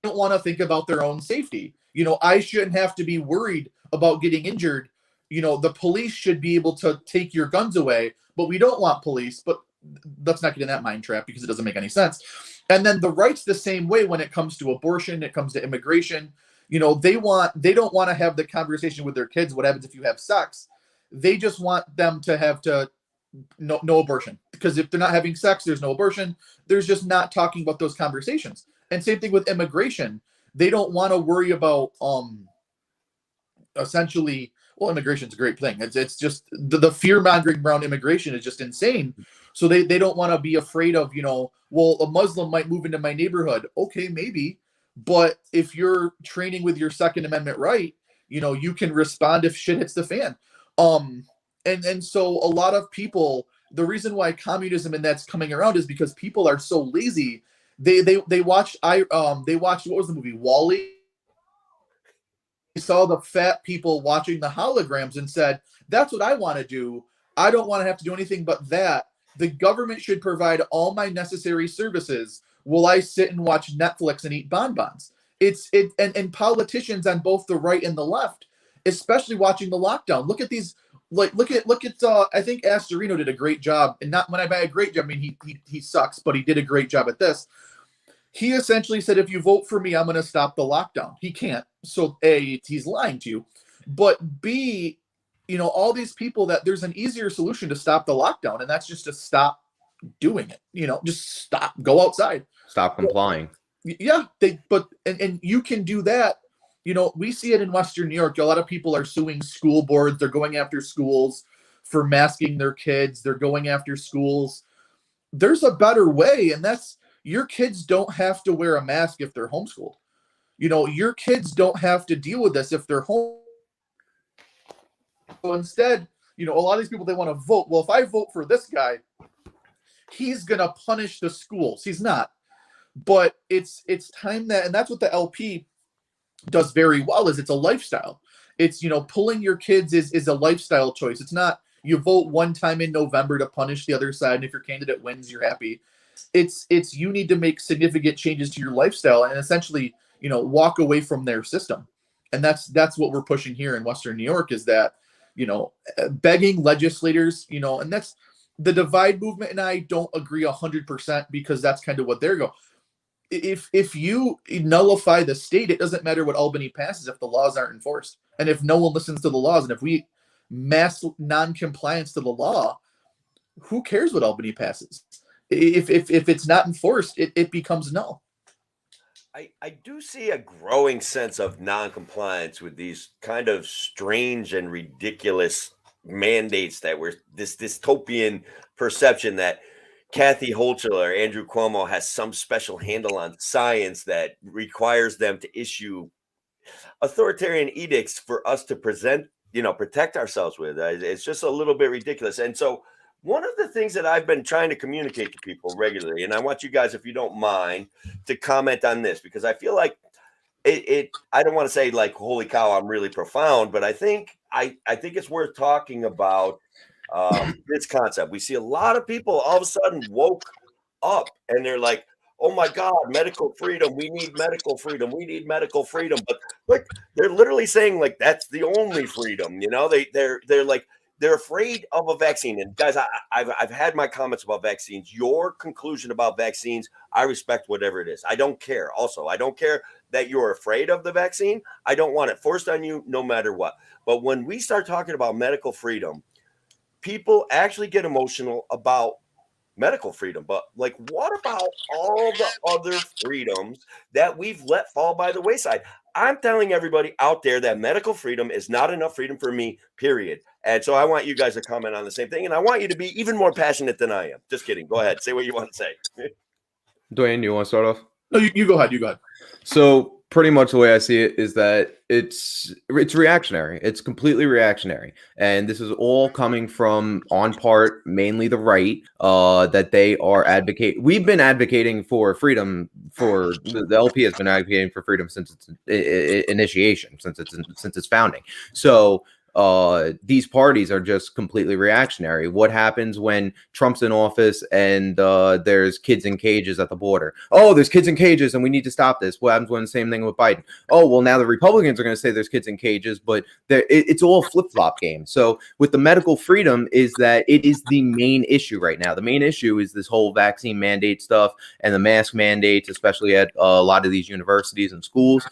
D: don't want to think about their own safety. I shouldn't have to be worried about getting injured. The police should be able to take your guns away, but we don't want police. But let's not get in that mind trap because it doesn't make any sense. And then the right's the same way when it comes to abortion, it comes to immigration. They don't want to have the conversation with their kids. What happens if you have sex? They just want them to no abortion, because if they're not having sex, there's no abortion. There's just not talking about those conversations. And same thing with immigration. They don't want to worry about essentially, well, immigration's a great thing. It's just the fear mongering around immigration is just insane. So they don't want to be afraid of, well, a Muslim might move into my neighborhood. Okay, maybe. But if you're training with your Second Amendment right, you can respond if shit hits the fan. And so a lot of people, the reason why communism and that's coming around is because people are so lazy. They watched what was the movie, Wall-E? They saw the fat people watching the holograms and said, that's what I want to do. I don't want to have to do anything but that. The government should provide all my necessary services while I sit and watch Netflix and eat bonbons. And politicians on both the right and the left, especially watching the lockdown. Look at these, look at I think Astorino did a great job. And not when I buy a great job, I mean he sucks, but he did a great job at this. He essentially said, if you vote for me, I'm going to stop the lockdown. He can't. So A, he's lying to you. But B, all these people, that there's an easier solution to stop the lockdown, and that's just to stop doing it. Just stop, go outside.
B: Stop complying.
D: Yeah. And you can do that. We see it in Western New York. A lot of people are suing school boards. They're going after schools for masking their kids. They're going after schools. There's a better way, and that's, your kids don't have to wear a mask if they're homeschooled. Your kids don't have to deal with this if they're home. So instead, a lot of these people, they want to vote. Well, if I vote for this guy, he's going to punish the schools. He's not. But it's time that, and that's what the LP does very well, is it's a lifestyle. It's, pulling your kids is a lifestyle choice. It's not you vote one time in November to punish the other side, and if your candidate wins, you're happy. It's you need to make significant changes to your lifestyle and essentially, walk away from their system. And that's what we're pushing here in Western New York, is that, begging legislators, and that's the divide movement. And I don't agree 100% because that's kind of what they're going. If you nullify the state, it doesn't matter what Albany passes if the laws aren't enforced. And if no one listens to the laws, and if we mass non-compliance to the law, who cares what Albany passes? If it's not enforced, it becomes null.
A: I do see a growing sense of non-compliance with these kind of strange and ridiculous mandates that were this dystopian perception that Kathy Hochul or Andrew Cuomo has some special handle on science that requires them to issue authoritarian edicts for us to protect ourselves with. It's just a little bit ridiculous. And so one of the things that I've been trying to communicate to people regularly, and I want you guys, if you don't mind, to comment on this, because I feel like I don't want to say like, holy cow, I'm really profound, but I think it's worth talking about this concept. We see a lot of people all of a sudden woke up and they're like, oh my God, medical freedom. We need medical freedom. We need medical freedom. But like, they're literally saying like, that's the only freedom, they're like, they're afraid of a vaccine. And guys, I've had my comments about vaccines. Your conclusion about vaccines, I respect whatever it is. I don't care. Also, I don't care that you're afraid of the vaccine. I don't want it forced on you no matter what. But when we start talking about medical freedom, people actually get emotional about medical freedom. But like, what about all the other freedoms that we've let fall by the wayside? I'm telling everybody out there that medical freedom is not enough freedom for me, period. And so I want you guys to comment on the same thing. And I want you to be even more passionate than I am. Just kidding. Go ahead. Say what you want to say.
B: Duane, you want to start off?
D: No, you go ahead. You go ahead.
B: So pretty much the way I see it is that it's reactionary. It's completely reactionary, and this is all coming from, on part, mainly the right. That they are We've been advocating for freedom. For the LP has been advocating for freedom since its initiation, since its founding. So these parties are just completely reactionary. What happens when Trump's in office and there's kids in cages at the border? Oh, there's kids in cages and we need to stop this. What happens when the same thing with Biden? Oh, well, now the Republicans are going to say there's kids in cages, but it's all flip-flop game. So with the medical freedom is that it is the main issue right now. The main issue is this whole vaccine mandate stuff and the mask mandates, especially at a lot of these universities and schools.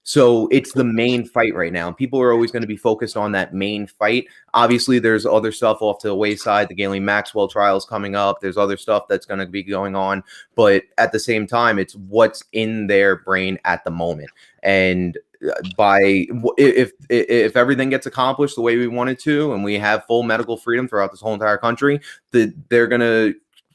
B: So it's the main fight right now. People are always going to be focused on that main fight. Obviously, there's other stuff off to the wayside. The Ghislaine Maxwell trial is coming up. There's other stuff that's going to be going on. But at the same time, it's what's in their brain at the moment. And if everything gets accomplished the way we want it to, and we have full medical freedom throughout this whole entire country, they're going to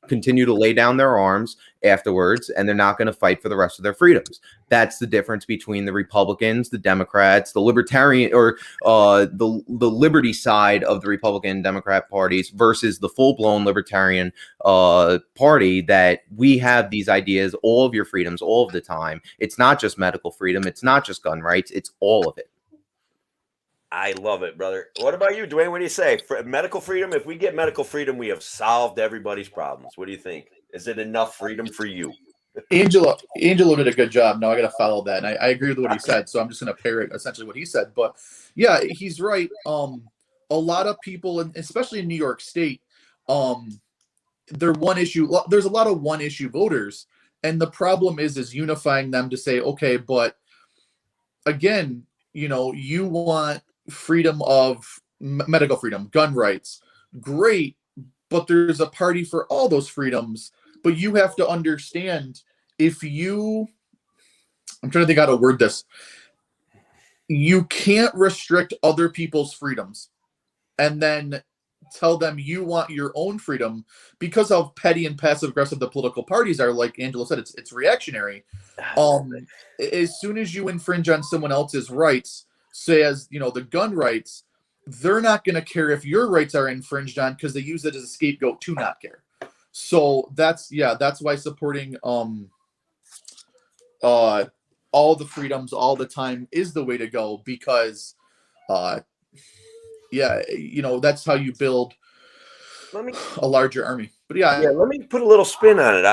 B: continue to lay down their arms afterwards, and they're not going to fight for the rest of their freedoms. That's the difference between the Republicans, the Democrats, the Libertarian, or the liberty side of the Republican and Democrat parties versus the full-blown Libertarian party, that we have these ideas, all of your freedoms, all of the time. It's not just medical freedom. It's not just gun rights. It's all of it.
A: I love it, brother. What about you, Duane? What do you say? For medical freedom, if we get medical freedom, we have solved everybody's problems. What do you think? Is it enough freedom for you?
D: Angelo did a good job. Now I got to follow that. And I agree with what he said. So I'm just going to parrot essentially what he said. But yeah, he's right. A lot of people, especially in New York State, there's a lot of one issue voters. And the problem is unifying them to say, okay, but again, you want freedom of medical freedom, gun rights, great, but there's a party for all those freedoms. But you have to understand, I'm trying to think how to word this. You can't restrict other people's freedoms and then tell them you want your own freedom, because how petty and passive aggressive the political parties are. Like Angelo said, it's reactionary. As soon as you infringe on someone else's rights, say as the gun rights, they're not going to care if your rights are infringed on, because they use it as a scapegoat to not care. So that's why supporting all the freedoms all the time is the way to go, because that's how you build a larger army. But
A: let me put a little spin on it.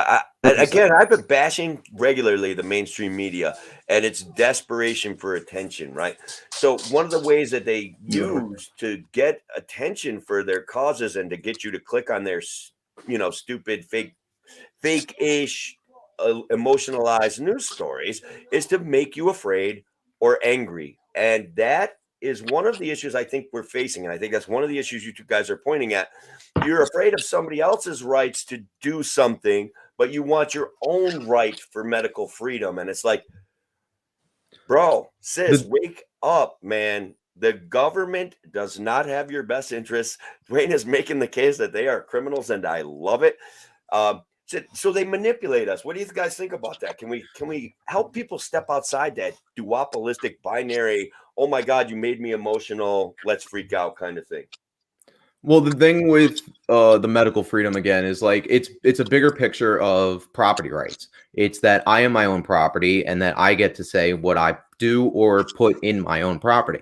A: I've been bashing regularly the mainstream media and its desperation for attention, right? So one of the ways that they use to get attention for their causes and to get you to click on their, stupid, fake-ish, emotionalized news stories is to make you afraid or angry. And that is one of the issues I think we're facing. And I think that's one of the issues you two guys are pointing at. You're afraid of somebody else's rights to do something, but you want your own right for medical freedom. And it's like, bro, sis, wake up, man. The government does not have your best interests. Duane is making the case that they are criminals, and I love it. So they manipulate us. What do you guys think about that? Can we help people step outside that duopolistic binary, oh my God, you made me emotional, let's freak out kind of thing?
B: Well, the thing with the medical freedom, again, is like it's a bigger picture of property rights. It's that I am my own property and that I get to say what I do or put in my own property.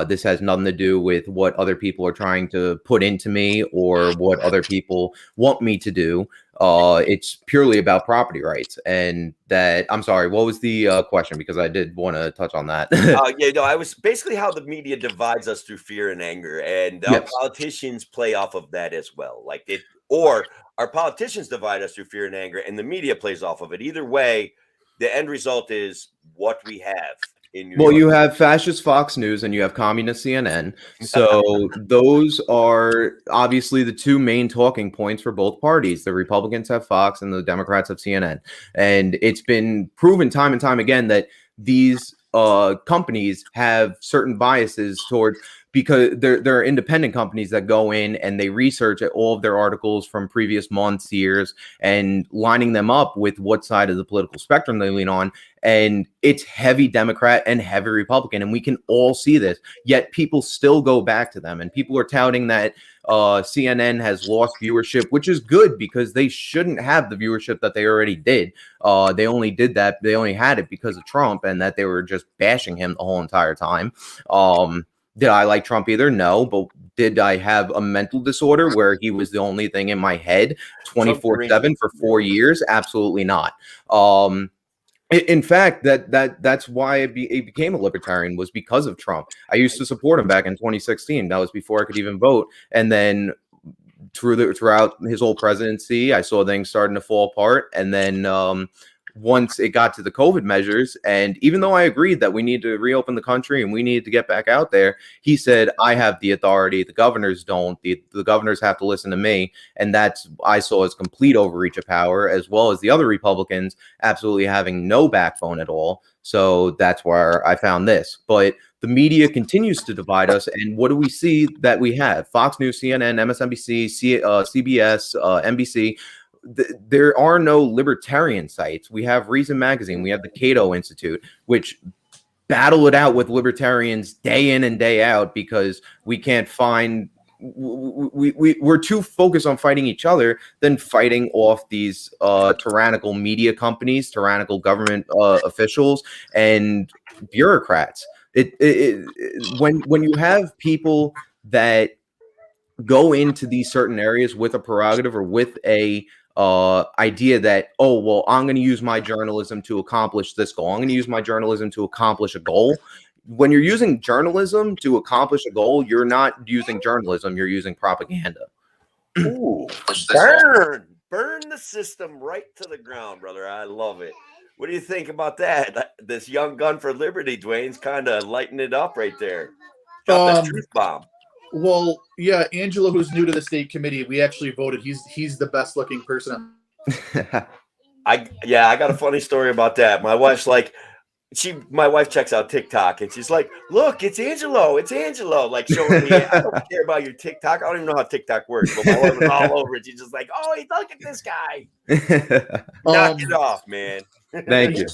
B: This has nothing to do with what other people are trying to put into me or what other people want me to do. It's purely about property rights. And that, I'm sorry, what was the question? Because I did want to touch on that.
A: I was basically how the media divides us through fear and anger, and our politicians play off of that as well. Or our politicians divide us through fear and anger, and the media plays off of it. Either way, the end result is what we have.
B: Well, you have fascist Fox News and you have communist CNN. So those are obviously the two main talking points for both parties. The Republicans have Fox and the Democrats have CNN. And it's been proven time and time again that these companies have certain biases towards because there are independent companies that go in and they research all of their articles from previous months, years, and lining them up with what side of the political spectrum they lean on. And it's heavy Democrat and heavy Republican, and we can all see this. Yet people still go back to them, and people are touting that CNN has lost viewership, which is good because they shouldn't have the viewership that they already did. They only did that. They only had it because of Trump, and that they were just bashing him the whole entire time. Did I like Trump either? No, but did I have a mental disorder where he was the only thing in my head 24/7 for 4 years? Absolutely not. In fact, that's why I became a libertarian, was because of Trump. I used to support him back in 2016. That was before I could even vote. And then throughout his whole presidency, I saw things starting to fall apart. And then once it got to the COVID measures, and even though I agreed that we need to reopen the country and we needed to get back out there, he said, I have the authority. The governors don't. The governors have to listen to me. And that's, I saw, as complete overreach of power, as well as the other Republicans absolutely having no backbone at all. So that's where I found this. But the media continues to divide us. And what do we see that we have? Fox News, CNN, MSNBC, CBS, NBC. There are no libertarian sites. We have Reason Magazine. We have the Cato Institute, which battle it out with libertarians day in and day out because we can't find. We're too focused on fighting each other than fighting off these tyrannical media companies, tyrannical government officials, and bureaucrats. When you have people that go into these certain areas with a prerogative or with a idea that, oh, well, I'm going to use my journalism to accomplish this goal. I'm going to use my journalism to accomplish a goal. When you're using journalism to accomplish a goal, you're not using journalism. You're using propaganda.
A: Ooh, burn the system right to the ground, brother. I love it. What do you think about that? This young gun for liberty, Duane's kind of lighting it up right there. Drop the truth bomb.
D: Well, yeah, Angelo, who's new to the state committee, we actually voted. He's the best looking person.
A: I got a funny story about that. My wife's like, my wife checks out TikTok and she's like, look, it's Angelo, like showing me. I don't care about your TikTok. I don't even know how TikTok works, but my wife was all over it. She's just like, oh, look at this guy. Knock it off, man.
B: Thank you.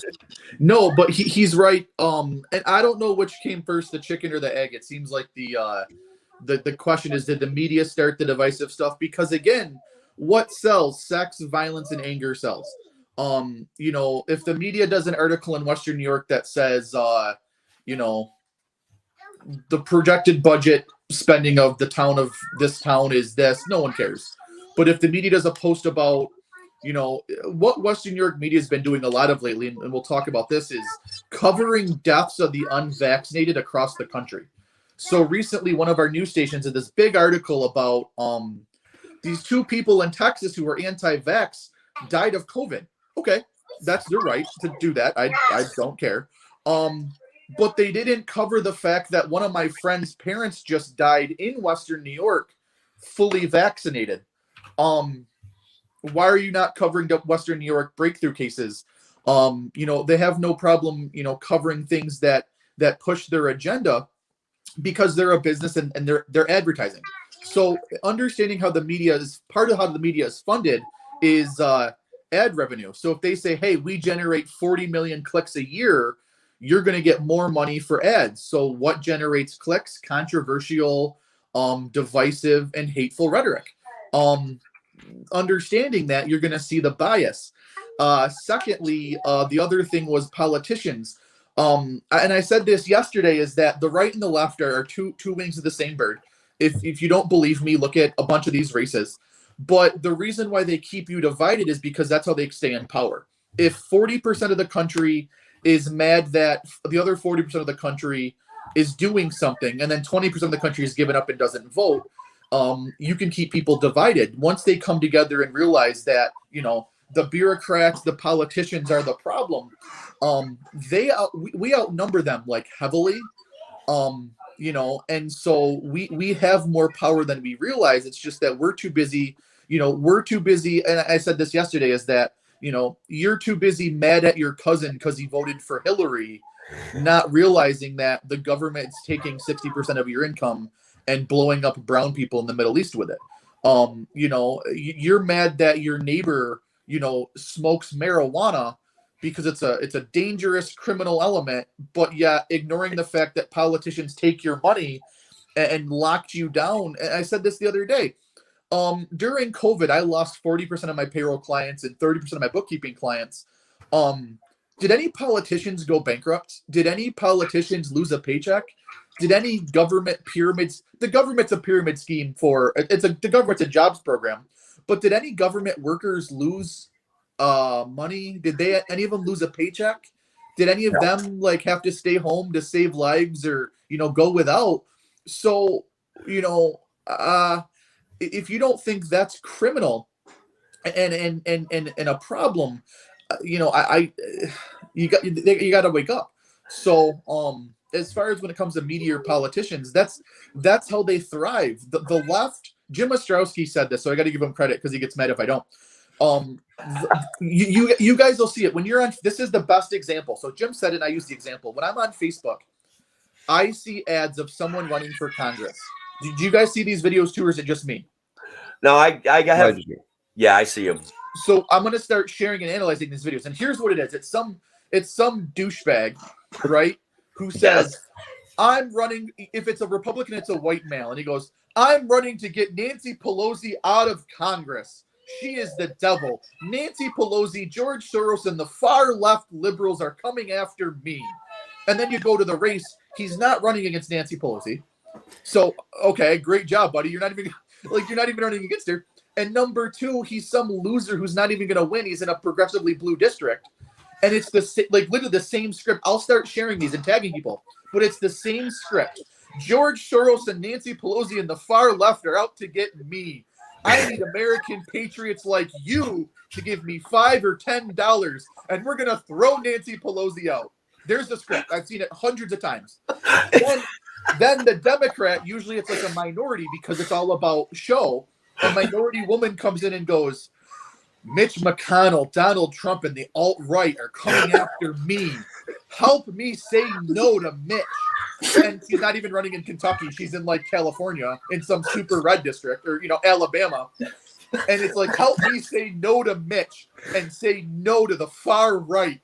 D: No, but he's right. And I don't know which came first, the chicken or the egg. It seems like the question is, did the media start the divisive stuff? Because again, what sells? Sex, violence, and anger sells. If the media does an article in Western New York that says, the projected budget spending of the town of this town is this, no one cares. But if the media does a post about, what Western New York media has been doing a lot of lately, and we'll talk about this, is covering deaths of the unvaccinated across the country. So recently, one of our news stations did this big article about these two people in Texas who were anti-vax died of COVID. Okay, that's their right to do that. I don't care. But they didn't cover the fact that one of my friend's parents just died in Western New York, fully vaccinated. Why are you not covering the Western New York breakthrough cases? They have no problem, covering things that push their agenda because they're a business and they're advertising. So understanding how the media is part of how the media is funded is ad revenue. So if they say, hey, we generate 40 million clicks a year, you're going to get more money for ads. So what generates clicks? Controversial, divisive, and hateful rhetoric. Understanding that, you're going to see the bias. Secondly, the other thing was politicians. And I said this yesterday, is that the right and the left are two wings of the same bird. If you don't believe me, look at a bunch of these races. But the reason why they keep you divided is because that's how they stay in power. If 40% of the country is mad that the other 40% of the country is doing something, and then 20% of the country is given up and doesn't vote, you can keep people divided. Once they come together and realize that, the bureaucrats, the politicians are the problem, we outnumber them like heavily. And so we have more power than we realize. It's just that we're too busy. And I said this yesterday, is that, you're too busy mad at your cousin because he voted for Hillary not realizing that the government's taking 60% of your income and blowing up brown people in the Middle East with it. You know, you're mad that your neighbor, you know, smokes marijuana because it's a dangerous criminal element, but yet ignoring the fact that politicians take your money and locked you down. And I said this the other day. During COVID, I lost 40% of my payroll clients and 30% of my bookkeeping clients. Did any politicians go bankrupt? Did any politicians lose a paycheck? Did any government pyramids? The government's a pyramid scheme for the government's a jobs program. But did any government workers lose money? Did any of them lose a paycheck? Did any of them like have to stay home to save lives or, you know, go without? So, you know, if you don't think that's criminal and a problem, you know, you got to wake up. So, as far as when it comes to media or politicians, that's how they thrive. The left, Jim Ostrowski said this, so I got to give him credit because he gets mad if I don't. You guys will see it when you're on. This is the best example. So Jim said it, and I use the example. When I'm on Facebook, I see ads of someone running for Congress. Did you guys see these videos too, or is it just me?
A: No, I have. Yeah, I see them.
D: So I'm gonna start sharing and analyzing these videos. And here's what it is: it's some douchebag, right? Who says, "I'm running." If it's a Republican, it's a white male, and he goes, "I'm running to get Nancy Pelosi out of Congress. She is the devil. Nancy Pelosi, George Soros, and the far left liberals are coming after me." And then you go to the race. He's not running against Nancy Pelosi. So, okay, great job, buddy. You're not even running against her. And number two, he's some loser who's not even going to win. He's in a progressively blue district. And it's literally the same script. I'll start sharing these and tagging people. But it's the same script. George Soros and Nancy Pelosi and the far left are out to get me. I need American patriots like you to give me $5 or $10, and we're going to throw Nancy Pelosi out. There's the script. I've seen it hundreds of times. Then the Democrat, usually it's like a minority because it's all about show. A minority woman comes in and goes, "Mitch McConnell, Donald Trump, and the alt-right are coming after me. Help me say no to Mitch." And she's not even running in Kentucky. She's in like California in some super red district or, you know, Alabama. And it's like, help me say no to Mitch and say no to the far right.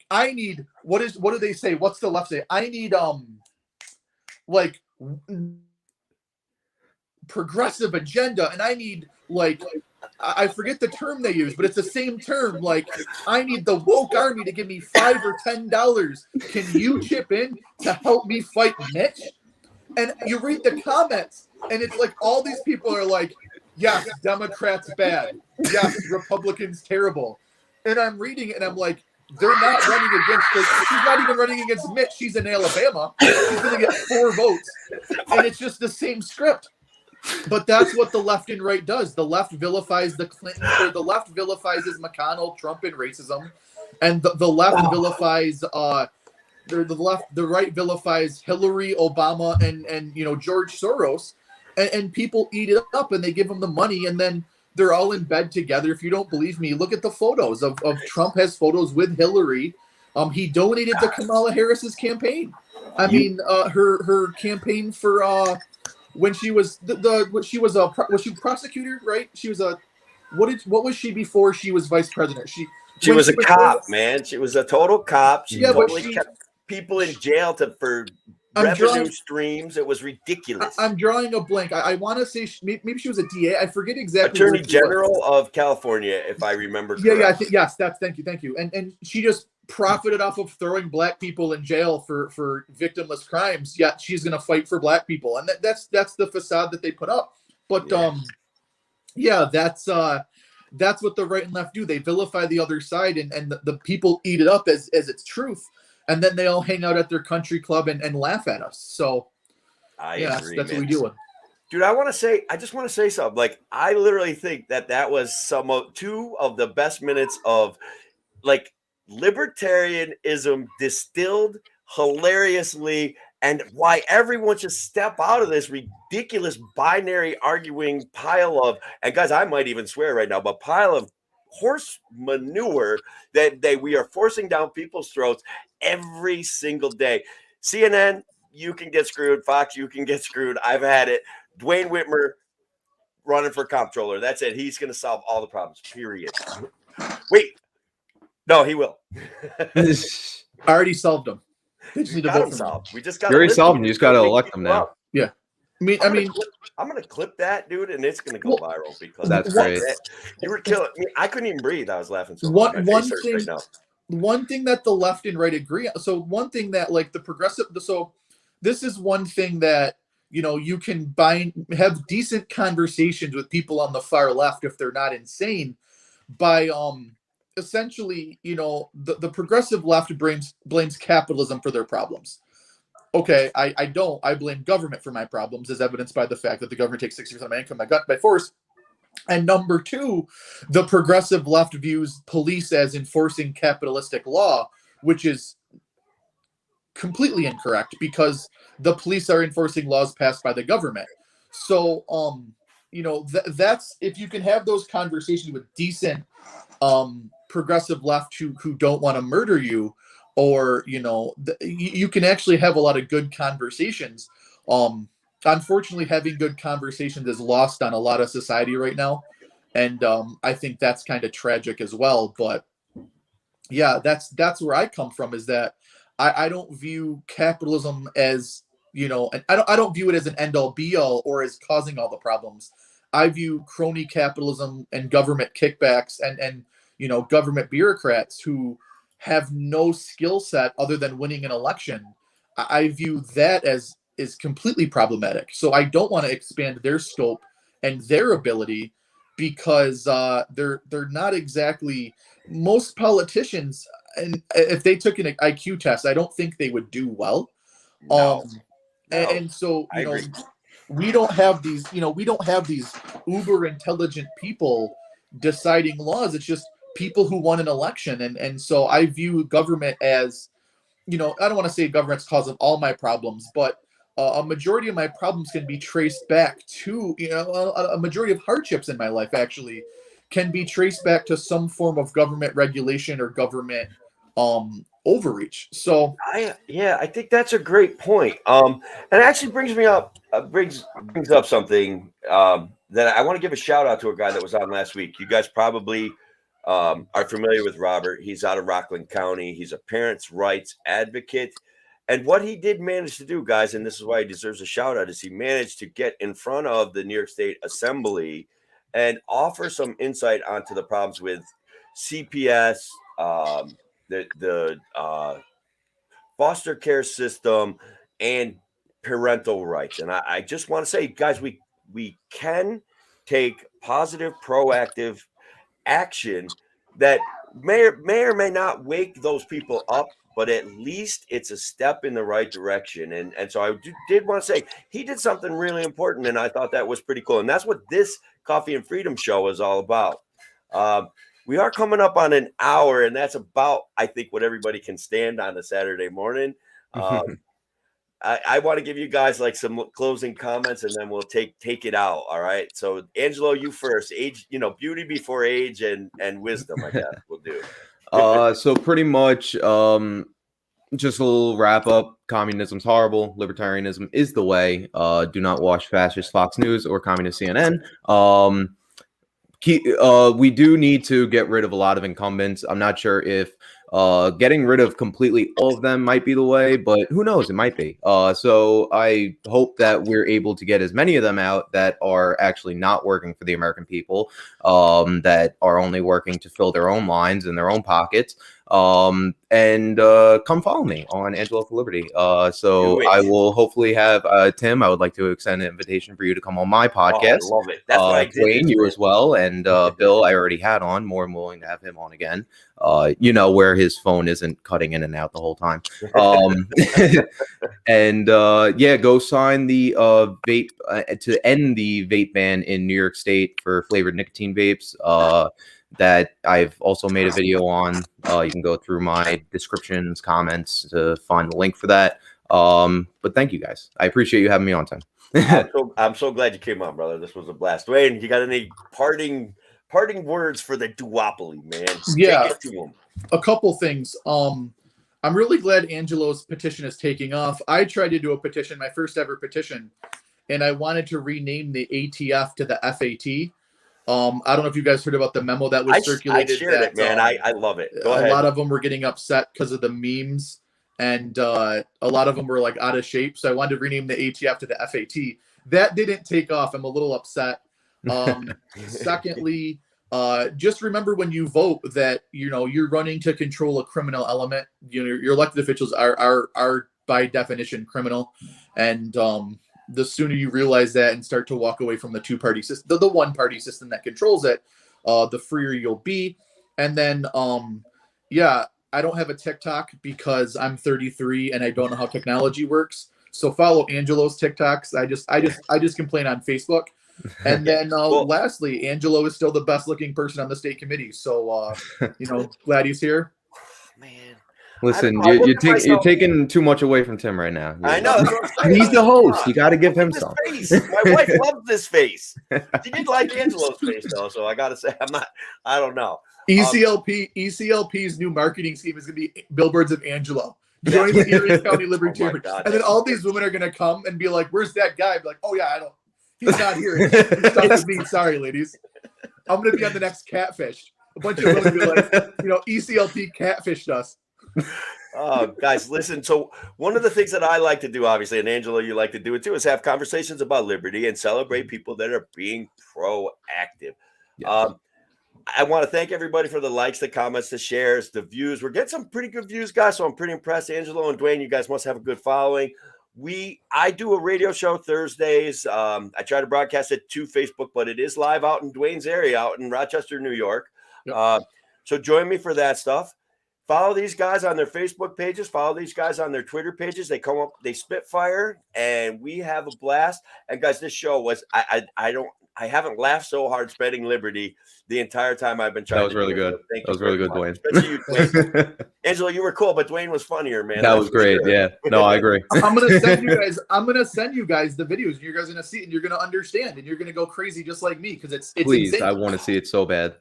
D: What do they say? What's the left say? I need, like progressive agenda, and I need like I forget the term they use, but it's the same term. Like, I need the woke army to give me $5 or $10. Can you chip in to help me fight Mitch? And you read the comments, and it's like all these people are like, yes, Democrats bad. Yes, Republicans terrible. And I'm reading it, and I'm like, they're not running against, she's not even running against Mitch. She's in Alabama. She's going to get 4 votes. And it's just the same script. But that's what the left and right does. The left vilifies the Clinton, or the left vilifies McConnell, Trump, and racism. And the left vilifies, the right vilifies Hillary, Obama, and you know, George Soros. And people eat it up, and they give them the money, and then they're all in bed together. If you don't believe me, look at the photos of Trump has photos with Hillary. He donated to Kamala Harris's campaign. I mean, her campaign for when she was was she a prosecutor, right? She was what was she before she was vice president?
A: She was a cop, man. She was a total cop. She totally kept people in jail for revenue streams. It was ridiculous.
D: I'm drawing a blank. I want to say maybe she was a DA. I forget exactly.
A: Attorney General of California, if I remember correctly.
D: Yes. Thank you. And she just profited off of throwing black people in jail for victimless crimes. Yet she's going to fight for black people, and that's the facade that they put up. But that's what the right and left do. They vilify the other side, and the people eat it up as it's truth. And then they all hang out at their country club and laugh at us. So,
A: I agree,
D: that's what we do.
A: Dude, I just want to say something. Like, I literally think that was two of the best minutes of, like, libertarianism distilled hilariously, and why everyone should step out of this ridiculous binary arguing pile of, and guys, I might even swear right now, but pile of horse manure that we are forcing down people's throats every single day. CNN, you can get screwed. Fox, you can get screwed. I've had it. Duane Whitmer running for comptroller. That's it. He's going to solve all the problems, period. Wait. No, he will.
D: I already solved them. They just need to vote for me.
A: We just got
B: to solve them. You just got to elect them now.
D: Yeah. I mean,
A: I'm gonna clip that, dude, and it's gonna go viral because
B: that's great.
A: You were killing me. I couldn't even breathe. I was laughing so
D: hard. One thing that the left and right agree on. So one thing that like the progressive. So this is one thing that you can have decent conversations with people on the far left if they're not insane by essentially the progressive left blames capitalism for their problems. Okay, I don't. I blame government for my problems, as evidenced by the fact that the government takes 60% of my income by force. And number two, the progressive left views police as enforcing capitalistic law, which is completely incorrect because the police are enforcing laws passed by the government. So, that's if you can have those conversations with decent progressive left who don't want to murder you. Or, you can actually have a lot of good conversations. Unfortunately, having good conversations is lost on a lot of society right now. And I think that's kind of tragic as well. But yeah, that's where I come from, is that I don't view capitalism as, and I don't view it as an end all be all or as causing all the problems. I view crony capitalism and government kickbacks and government bureaucrats who have no skill set other than winning an election. I view that as is completely problematic. So I don't want to expand their scope and their ability because they're not exactly most politicians. And if they took an IQ test, I don't think they would do well. And so we don't have these uber intelligent people deciding laws. It's just people who won an election. And so I view government as, I don't want to say government's cause of all my problems, but a majority of my problems can be traced back to, a majority of hardships in my life actually can be traced back to some form of government regulation or government overreach. So
A: I think that's a great point. And it actually brings up something that I want to give a shout out to a guy that was on last week. You guys probably are familiar with Robert. He's out of Rockland County. He's a parents' rights advocate. And what he did manage to do, guys, and this is why he deserves a shout out, is he managed to get in front of the New York State Assembly and offer some insight onto the problems with CPS, the foster care system, and parental rights. And I just want to say, guys, we can take positive, proactive action that may or may not wake those people up, but at least it's a step in the right direction. And so I did want to say he did something really important, and I thought that was pretty cool. And that's what this Coffee and Freedom show is all about. We are coming up on an hour, and that's about, I think, what everybody can stand on a Saturday morning. I want to give you guys like some closing comments, and then we'll take it out. All right. So Angelo, you first. Age, beauty before age and wisdom, I guess we'll do.
B: So pretty much, just a little wrap up. Communism's horrible. Libertarianism is the way. Do not watch fascist Fox News or communist CNN. We do need to get rid of a lot of incumbents. I'm not sure if getting rid of completely all of them might be the way, but who knows? It might be. So I hope that we're able to get as many of them out that are actually not working for the American people, that are only working to fill their own lines in their own pockets. And come follow me on Angelo for Liberty. So I will hopefully have Tim. I would like to extend an invitation for you to come on my podcast.
A: Oh, I love it. That's what I did.
B: Duane, you as well, and Bill, I already had on. More than willing to have him on again. Where his phone isn't cutting in and out the whole time. And go sign the vape to end the vape ban in New York State for flavored nicotine vapes. That I've also made a video on. You can go through my descriptions, comments to find the link for that. But thank you guys. I appreciate you having me on, Tim.
A: I'm so glad you came on, brother. This was a blast. Duane, you got any parting parting words for the duopoly, man.
D: Yeah.
A: Take it to them.
D: A couple things. I'm really glad Angelo's petition is taking off. I tried to do a petition, my first ever petition, and I wanted to rename the ATF to the FAT. I don't know if you guys heard about the memo that was circulated.
A: I shared it, man. I love it. Go ahead.
D: A lot of them were getting upset because of the memes, and a lot of them were like out of shape. So I wanted to rename the ATF to the FAT. That didn't take off. I'm a little upset. Secondly, just remember when you vote that you're running to control a criminal element. Your elected officials are by definition criminal, and the sooner you realize that and start to walk away from the two-party system, the one-party system that controls it, the freer you'll be. And then, I don't have a TikTok because I'm 33 and I don't know how technology works. So follow Angelo's TikToks. I just complain on Facebook. And then lastly, Angelo is still the best-looking person on the state committee. So glad he's here.
A: Man.
B: Listen, you're taking too much away from Tim right now.
A: I know.
B: He's the host. You got to give him some.
A: My wife loves this face. She did like Angelo's face, though. So I got to say, I don't know.
D: ECLP's new marketing scheme is going to be billboards of Angelo. Join the Erie County Libertarian. And then all these women are going to come and be like, where's that guy? Be like, oh, yeah, he's not here. He's stuck with me. Sorry, ladies. I'm going to be on the next Catfish. A bunch of women be like, ECLP catfished us.
A: Oh, guys, listen. So one of the things that I like to do, obviously, and Angelo, you like to do it too, is have conversations about liberty and celebrate people that are being proactive. Yeah. I want to thank everybody for the likes, the comments, the shares, the views. We're getting some pretty good views, guys, so I'm pretty impressed. Angelo and Duane, you guys must have a good following. I do a radio show Thursdays. I try to broadcast it to Facebook, but it is live out in Duane's area, out in Rochester, New York. Yep. So join me for that stuff. Follow these guys on their Facebook pages. Follow these guys on their Twitter pages. They come up, they spitfire, and we have a blast. And guys, this show was I haven't laughed so hard spreading liberty the entire time I've been trying.
B: That was really good. That was really good, Duane.
A: Especially you, Duane. Angelo, you were cool, but Duane was funnier, man.
B: That was great. Sure. Yeah. No, I agree.
D: I'm gonna send you guys the videos. You guys are gonna see it and you're gonna understand and you're gonna go crazy just like me because it's
B: please.
D: Insane.
B: I want to see it so bad.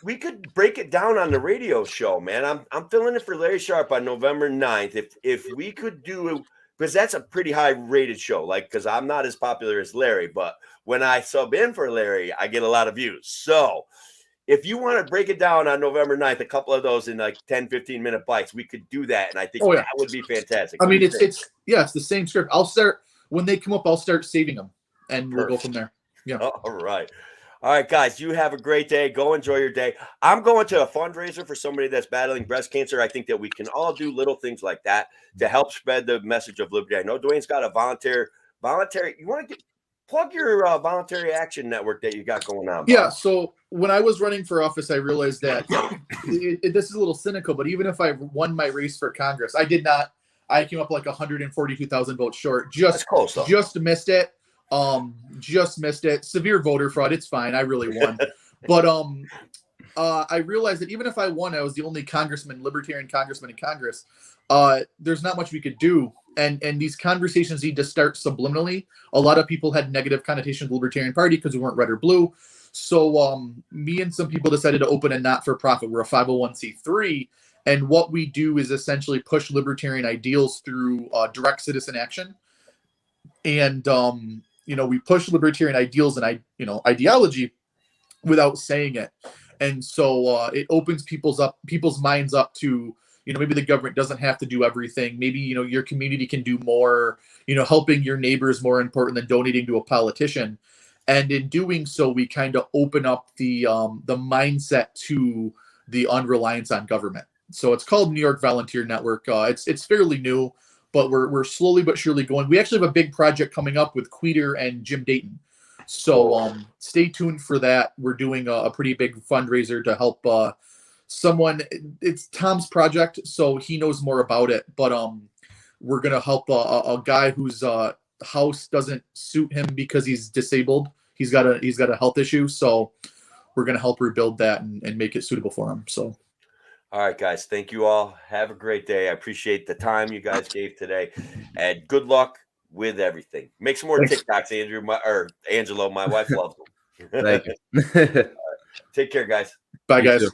A: We could break it down on the radio show, man. I'm filling it for Larry Sharp on November 9th. If we could do, because that's a pretty high rated show, because I'm not as popular as Larry, but when I sub in for Larry, I get a lot of views. So if you want to break it down on November 9th, a couple of those in 10, 15 minute bites, we could do that. And I think that would be fantastic.
D: I mean, it's the same script. I'll start when they come up, I'll start saving them and we'll go from there. Yeah.
A: All right. All right, guys, you have a great day. Go enjoy your day. I'm going to a fundraiser for somebody that's battling breast cancer. I think that we can all do little things like that to help spread the message of liberty. I know Duane's got a voluntary. You want to plug your voluntary action network that you got going on. Bob.
D: Yeah. So when I was running for office, I realized that this is a little cynical, but even if I won my race for Congress, I did not. I came up 142,000 votes short. Just missed it. Just missed it. Severe voter fraud. It's fine. I really won. But I realized that even if I won, I was the only libertarian congressman in Congress. There's not much we could do. And these conversations need to start subliminally. A lot of people had negative connotations of the Libertarian Party because we weren't red or blue. So me and some people decided to open a not-for-profit. We're a 501c3. And what we do is essentially push libertarian ideals through direct citizen action. And we push libertarian ideals and ideology without saying it, and so it opens people's minds up to maybe the government doesn't have to do everything. Maybe your community can do more. Helping your neighbor is more important than donating to a politician. And in doing so, we kind of open up the mindset to the unreliance on government. So it's called New York Volunteer Network. It's fairly new. But we're slowly but surely going. We actually have a big project coming up with Queeter and Jim Dayton. So stay tuned for that. We're doing a pretty big fundraiser to help someone. It's Tom's project, so he knows more about it. But we're going to help a guy whose house doesn't suit him because he's disabled. He's got a health issue. So we're going to help rebuild that and make it suitable for him. So.
A: All right, guys. Thank you all. Have a great day. I appreciate the time you guys gave today, and good luck with everything. Make some more TikToks, Angelo. My wife loves them.
B: Thank you.
A: Take care, guys.
D: Bye,
B: You
D: guys.
B: too.